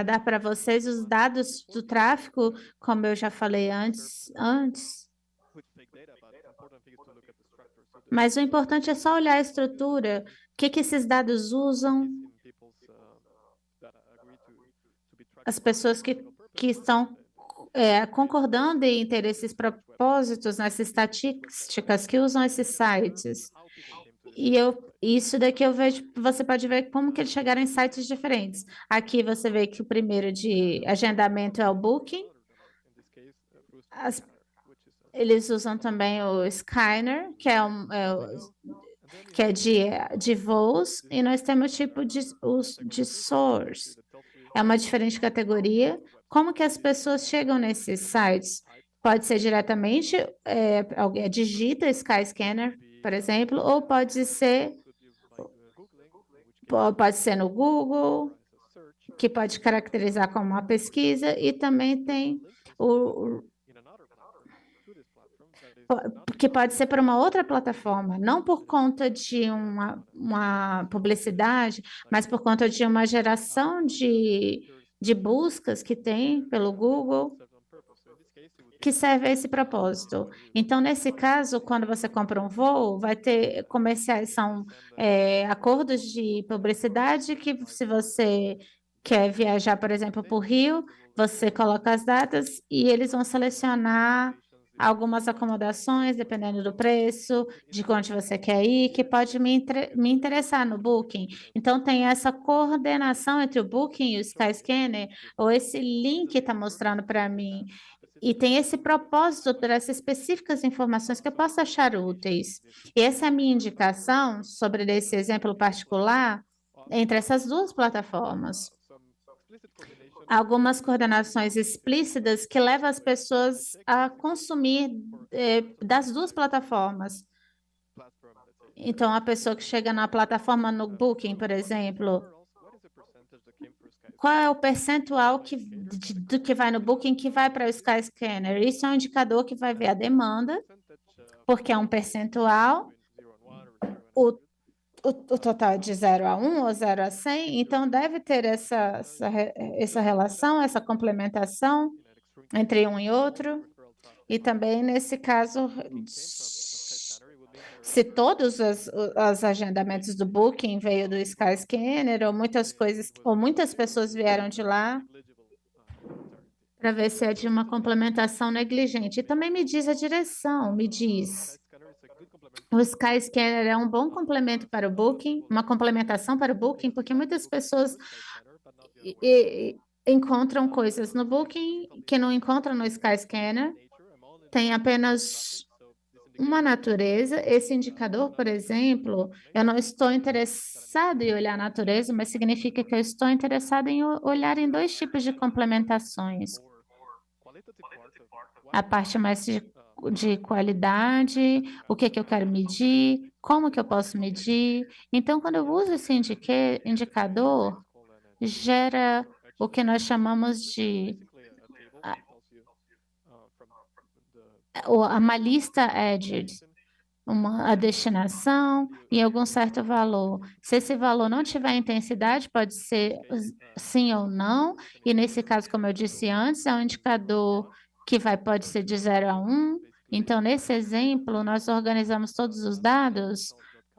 dar para vocês os dados do tráfego, como eu já falei antes. Mas o importante é só olhar a estrutura, o que esses dados usam, as pessoas que estão concordando em ter esses propósitos nas estatísticas que usam esses sites. E isso daqui eu vejo, você pode ver como que eles chegaram em sites diferentes. Aqui você vê que o primeiro de agendamento é o Booking. Eles usam também o Skyner, que é de voos, e nós temos tipo de source. É uma diferente categoria. Como que as pessoas chegam nesses sites? Pode ser diretamente, alguém digita Skyscanner, por exemplo, ou pode ser no Google, que pode caracterizar como uma pesquisa, e também tem que pode ser para uma outra plataforma, não por conta de uma publicidade, mas por conta de uma geração de buscas que tem pelo Google, que serve a esse propósito. Então, nesse caso, quando você compra um voo, vai ter comerciais, são acordos de publicidade que, se você quer viajar, por exemplo, para o Rio, você coloca as datas e eles vão selecionar algumas acomodações, dependendo do preço, de onde você quer ir, que pode me interessar no Booking. Então, tem essa coordenação entre o Booking e o Skyscanner, ou esse link está mostrando para mim. E tem esse propósito para essas específicas informações que eu posso achar úteis. E essa é a minha indicação sobre esse exemplo particular entre essas duas plataformas. Algumas coordenações explícitas que levam as pessoas a consumir das duas plataformas. Então, a pessoa que chega na plataforma no Booking, por exemplo, qual é o percentual do que vai no Booking que vai para o Skyscanner? Isso é um indicador que vai ver a demanda, porque é um percentual, o total de 0 a 1 ou 0 a 100, então deve ter essa relação, essa complementação entre um e outro. E também, nesse caso, se todos os agendamentos do Booking veio do Skyscanner, ou muitas pessoas vieram de lá, para ver se é de uma complementação negligente. E também me diz a direção, me diz. O Skyscanner é um bom complemento para o Booking, uma complementação para o Booking, porque muitas pessoas encontram coisas no Booking que não encontram no Skyscanner. Tem apenas uma natureza. Esse indicador, por exemplo, eu não estou interessado em olhar a natureza, mas significa que eu estou interessado em olhar em dois tipos de complementações. A parte mais de qualidade, o que eu quero medir, como que eu posso medir. Então, quando eu uso esse indicador, gera o que nós chamamos de uma lista edged, a destinação e algum certo valor. Se esse valor não tiver intensidade, pode ser sim ou não, e nesse caso, como eu disse antes, é um indicador que pode ser de 0 a 1. Então, nesse exemplo, nós organizamos todos os dados,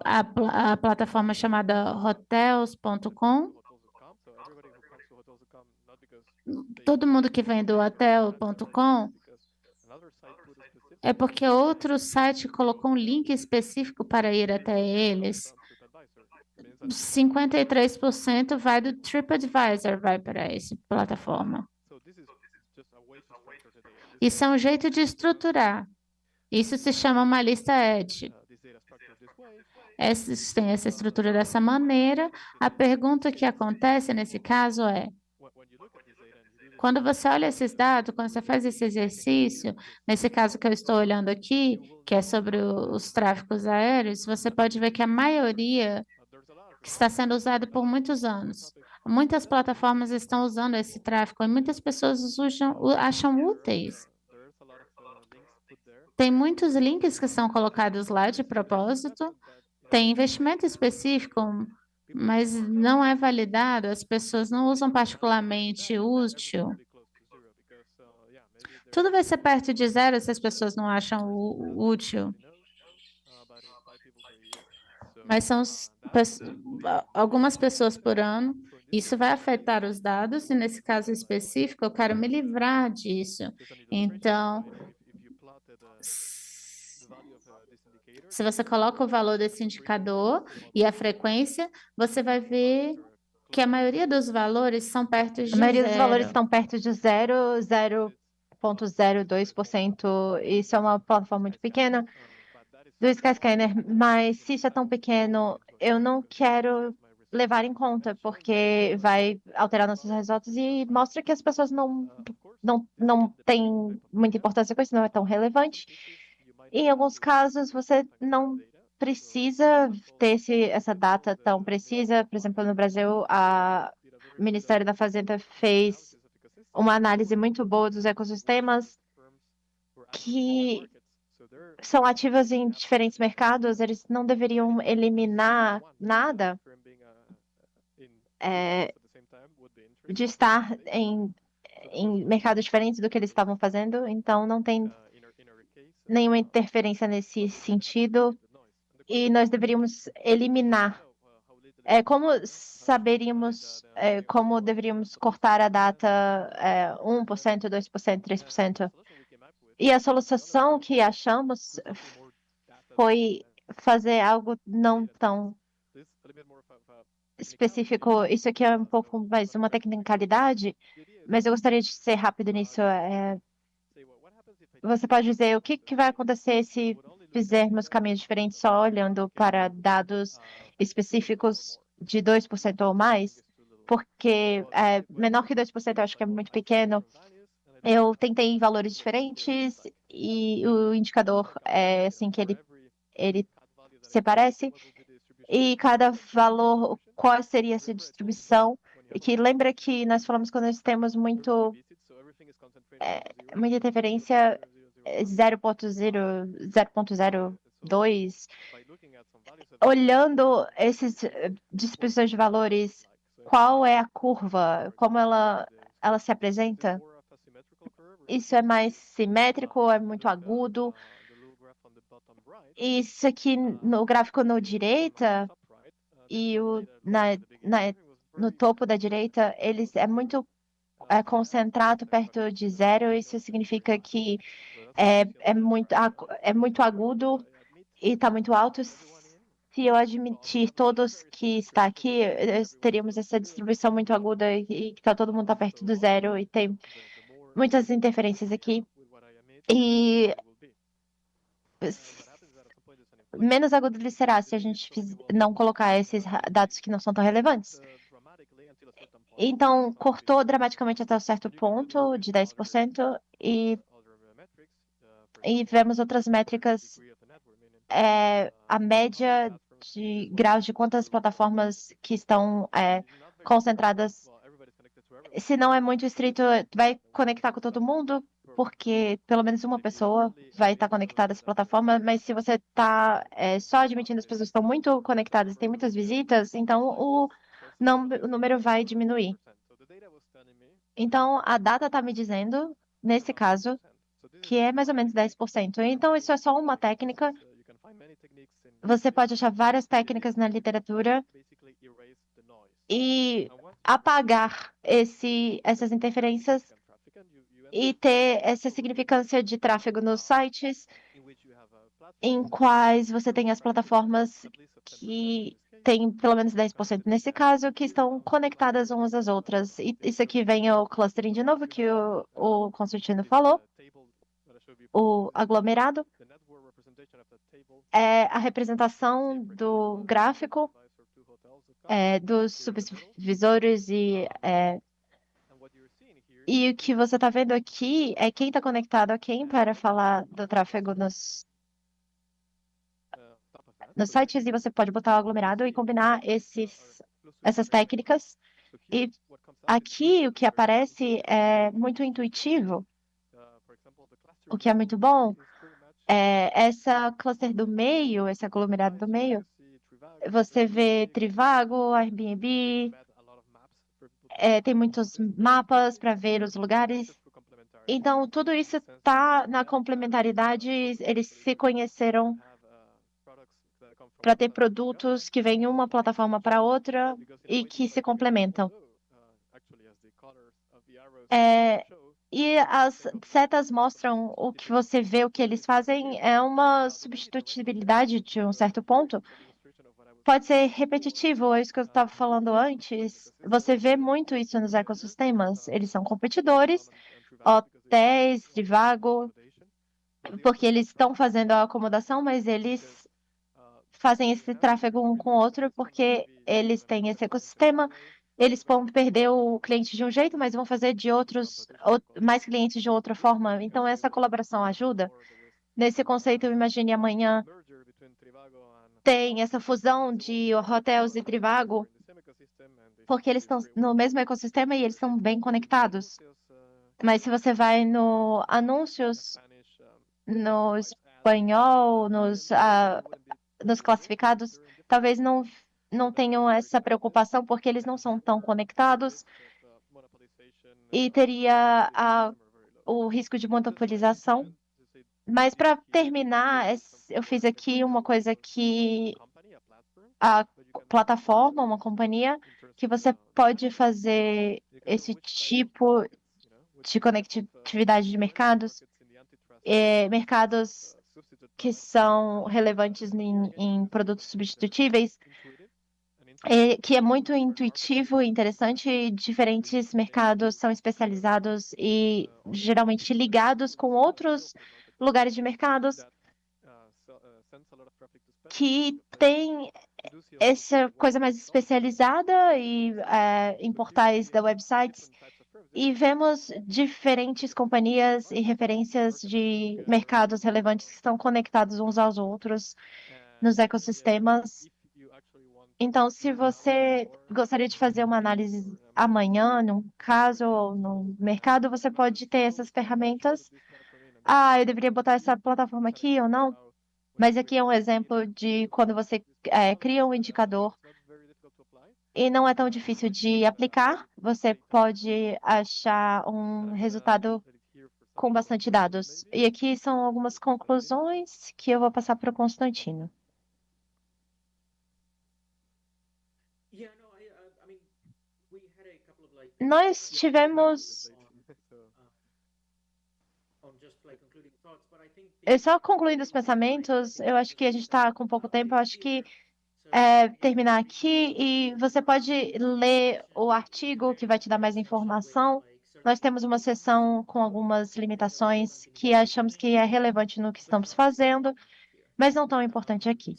a plataforma chamada hotels.com, todo mundo que vem do hotel.com é porque outro site colocou um link específico para ir até eles. 53% vai do TripAdvisor, vai para essa plataforma. Isso é um jeito de estruturar. Isso se chama uma lista Edge. Tem essa estrutura dessa maneira. A pergunta que acontece nesse caso é: quando você olha esses dados, quando você faz esse exercício, nesse caso que eu estou olhando aqui, que é sobre os tráficos aéreos, você pode ver que a maioria que está sendo usado por muitos anos. Muitas plataformas estão usando esse tráfego e muitas pessoas acham úteis. Tem muitos links que são colocados lá de propósito, tem investimento específico, mas não é validado, as pessoas não usam particularmente útil. Tudo vai ser perto de zero se as pessoas não acham útil. Mas são algumas pessoas por ano. Isso vai afetar os dados, e nesse caso específico, eu quero me livrar disso. Então, se você coloca o valor desse indicador e a frequência, você vai ver que a maioria dos valores são perto de A maioria dos valores zero. estão perto de 0,02%. Isso é uma plataforma muito pequena do Skyscanner, mas se isso é tão pequeno, eu não quero levar em conta, porque vai alterar nossos resultados e mostra que as pessoas não têm muita importância com isso, não é tão relevante. E em alguns casos, você não precisa ter essa data tão precisa. Por exemplo, no Brasil, o Ministério da Fazenda fez uma análise muito boa dos ecossistemas que são ativos em diferentes mercados, eles não deveriam eliminar nada de estar em mercados diferentes do que eles estavam fazendo, então não tem nenhuma interferência nesse sentido e nós deveríamos eliminar. Como saberíamos, como deveríamos cortar a data 1%, 2%, 3%? E a solução que achamos foi fazer algo não tão específico. Isso aqui é um pouco mais uma tecnicalidade, mas eu gostaria de ser rápido nisso. Você pode dizer o que vai acontecer se fizermos caminhos diferentes só olhando para dados específicos de 2% ou mais? Porque menor que 2% eu acho que é muito pequeno. Eu tentei valores diferentes e o indicador é assim que ele se parece. E cada valor, qual seria essa distribuição? Que lembra que nós falamos quando nós temos muita interferência 0,02. Olhando essas distribuições de valores, qual é a curva? Como ela se apresenta? Isso é mais simétrico, é muito agudo. Isso aqui no gráfico na direita e no topo da direita, eles é muito concentrado perto de zero. Isso significa que é muito agudo e está muito alto. Se eu admitir todos que está aqui, teríamos essa distribuição muito aguda e que todo mundo está perto do zero e tem muitas interferências aqui. E menos agudo ele será se a gente não colocar esses dados que não são tão relevantes. Então, cortou dramaticamente até um certo ponto, de 10%, e vemos outras métricas, a média de graus de quantas plataformas que estão concentradas. Se não é muito estrito, vai conectar com todo mundo, porque pelo menos uma pessoa vai estar conectada a essa plataforma, mas se você está só admitindo as pessoas que estão muito conectadas, tem muitas visitas, então o número vai diminuir. Então, a data está me dizendo, nesse caso, que é mais ou menos 10%. Então, isso é só uma técnica. Você pode achar várias técnicas na literatura e apagar essas interferências e ter essa significância de tráfego nos sites em quais você tem as plataformas que têm pelo menos 10% nesse caso, que estão conectadas umas às outras. E isso aqui vem ao clustering de novo, que o Constantino falou, o aglomerado. É a representação do gráfico dos supervisores e o que você está vendo aqui é quem está conectado a quem para falar do tráfego nos sites, e você pode botar o aglomerado e combinar essas técnicas. E aqui o que aparece é muito intuitivo, o que é muito bom. Essa cluster do meio, esse aglomerado do meio, você vê Trivago, Airbnb, tem muitos mapas para ver os lugares. Então, tudo isso está na complementaridade, eles se conheceram para ter produtos que vêm uma plataforma para outra e que se complementam. E as setas mostram o que você vê, o que eles fazem é uma substitutibilidade de um certo ponto. Pode ser repetitivo, é isso que eu estava falando antes. Você vê muito isso nos ecossistemas. Eles são competidores, hotéis, Trivago, porque eles estão fazendo a acomodação, mas eles fazem esse tráfego um com o outro porque eles têm esse ecossistema. Eles vão perder o cliente de um jeito, mas vão fazer de mais clientes de outra forma. Então, essa colaboração ajuda. Nesse conceito, imagine amanhã tem essa fusão de hotels e Trivago, porque eles estão no mesmo ecossistema e eles estão bem conectados. Mas se você vai no anúncios, no espanhol, nos classificados, talvez não tenham essa preocupação porque eles não são tão conectados e teria o risco de monopolização. Mas para terminar, eu fiz aqui uma coisa que a plataforma, uma companhia, que você pode fazer esse tipo de conectividade de mercados, mercados que são relevantes em produtos substitutíveis, que é muito intuitivo e interessante. E diferentes mercados são especializados e geralmente ligados com outros lugares de mercados que têm essa coisa mais especializada e em portais da websites. E vemos diferentes companhias e referências de mercados relevantes que estão conectados uns aos outros nos ecossistemas. Então, se você gostaria de fazer uma análise amanhã, num caso ou no mercado, você pode ter essas ferramentas. Ah, eu deveria botar essa plataforma aqui ou não? Mas aqui é um exemplo de quando você cria um indicador e não é tão difícil de aplicar, você pode achar um resultado com bastante dados. E aqui são algumas conclusões que eu vou passar para o Constantino. Nós tivemos. Só concluindo os pensamentos, eu acho que a gente está com pouco tempo, eu acho que terminar aqui e você pode ler o artigo que vai te dar mais informação. Nós temos uma sessão com algumas limitações que achamos que é relevante no que estamos fazendo, mas não tão importante aqui.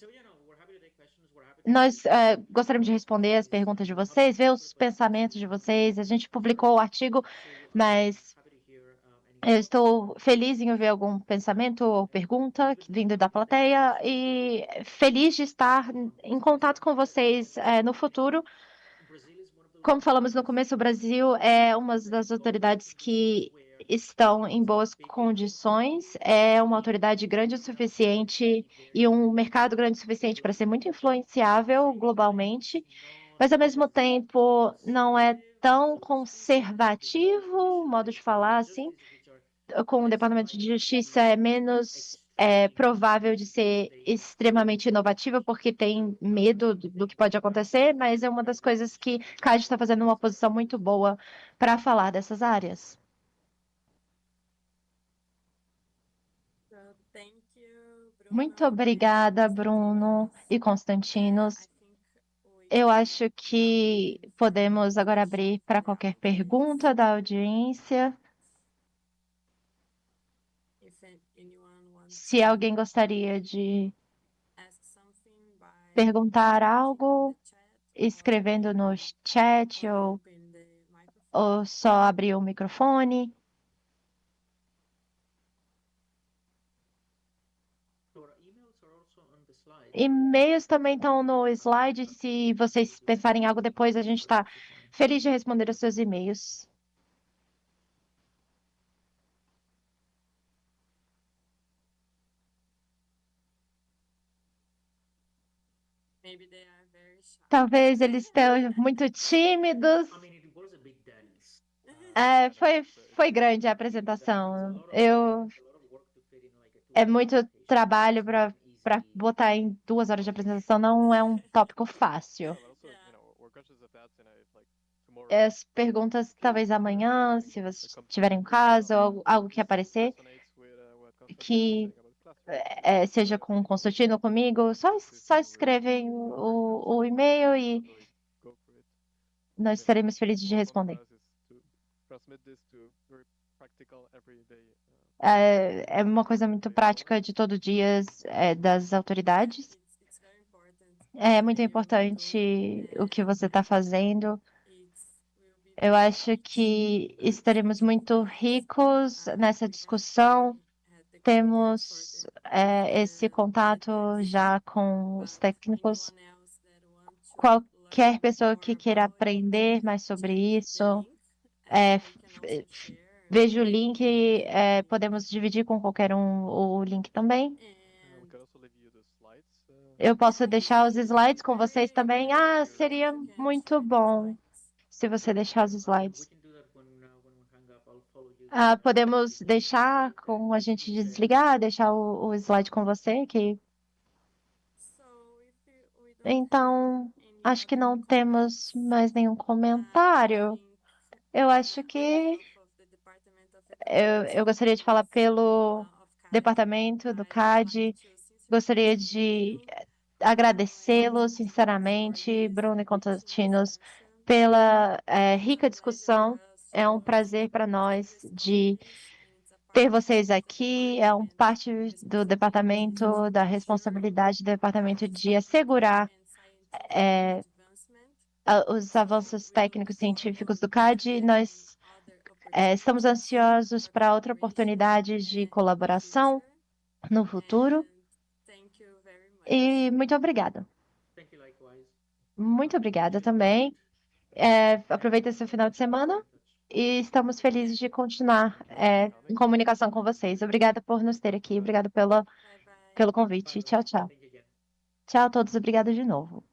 Nós gostaríamos de responder as perguntas de vocês, ver os pensamentos de vocês. A gente publicou o artigo, mas eu estou feliz em ouvir algum pensamento ou pergunta vindo da plateia e feliz de estar em contato com vocês no futuro. Como falamos no começo, o Brasil é uma das autoridades que estão em boas condições, é uma autoridade grande o suficiente e um mercado grande o suficiente para ser muito influenciável globalmente, mas ao mesmo tempo não é tão conservativo, modo de falar assim, com o Departamento de Justiça é menos é provável de ser extremamente inovativa, porque tem medo do que pode acontecer, mas é uma das coisas que CAD está fazendo uma posição muito boa para falar dessas áreas. Muito obrigada, Bruno e Constantinos. Eu acho que podemos agora abrir para qualquer pergunta da audiência. Se alguém gostaria de perguntar algo, escrevendo no chat ou só abrir o microfone. E-mails também estão no slide. Se vocês pensarem em algo depois, a gente está feliz de responder os seus e-mails. Talvez eles estejam muito tímidos. Foi grande a apresentação. É muito trabalho para botar em 2 horas de apresentação. Não é um tópico fácil. As perguntas, talvez amanhã, se vocês tiverem um caso ou algo que aparecer, que seja com o Constantino ou comigo, só escrevem o e-mail e nós estaremos felizes de responder. É uma coisa muito prática de todo dia das autoridades. É muito importante o que você está fazendo. Eu acho que estaremos muito ricos nessa discussão. Temos esse contato já com os técnicos. Qualquer pessoa que queira aprender mais sobre isso, veja o link, podemos dividir com qualquer um o link também. Eu posso deixar os slides com vocês também. Ah, seria muito bom se você deixar os slides. Podemos deixar com a gente desligar, deixar o slide com você, que então acho que não temos mais nenhum comentário. Eu acho que eu gostaria de falar pelo departamento do CAD, gostaria de agradecê-los sinceramente, Bruno e Constantinos, pela rica discussão. É um prazer para nós de ter vocês aqui. É um parte do departamento, da responsabilidade do departamento de assegurar os avanços técnicos científicos do CAD. Nós estamos ansiosos para outra oportunidade de colaboração no futuro. E muito obrigada. Muito obrigada também. Aproveita esse final de semana e estamos felizes de continuar em comunicação com vocês. Obrigada por nos ter aqui. Obrigada pelo convite. Tchau, tchau. Tchau a todos. Obrigada de novo.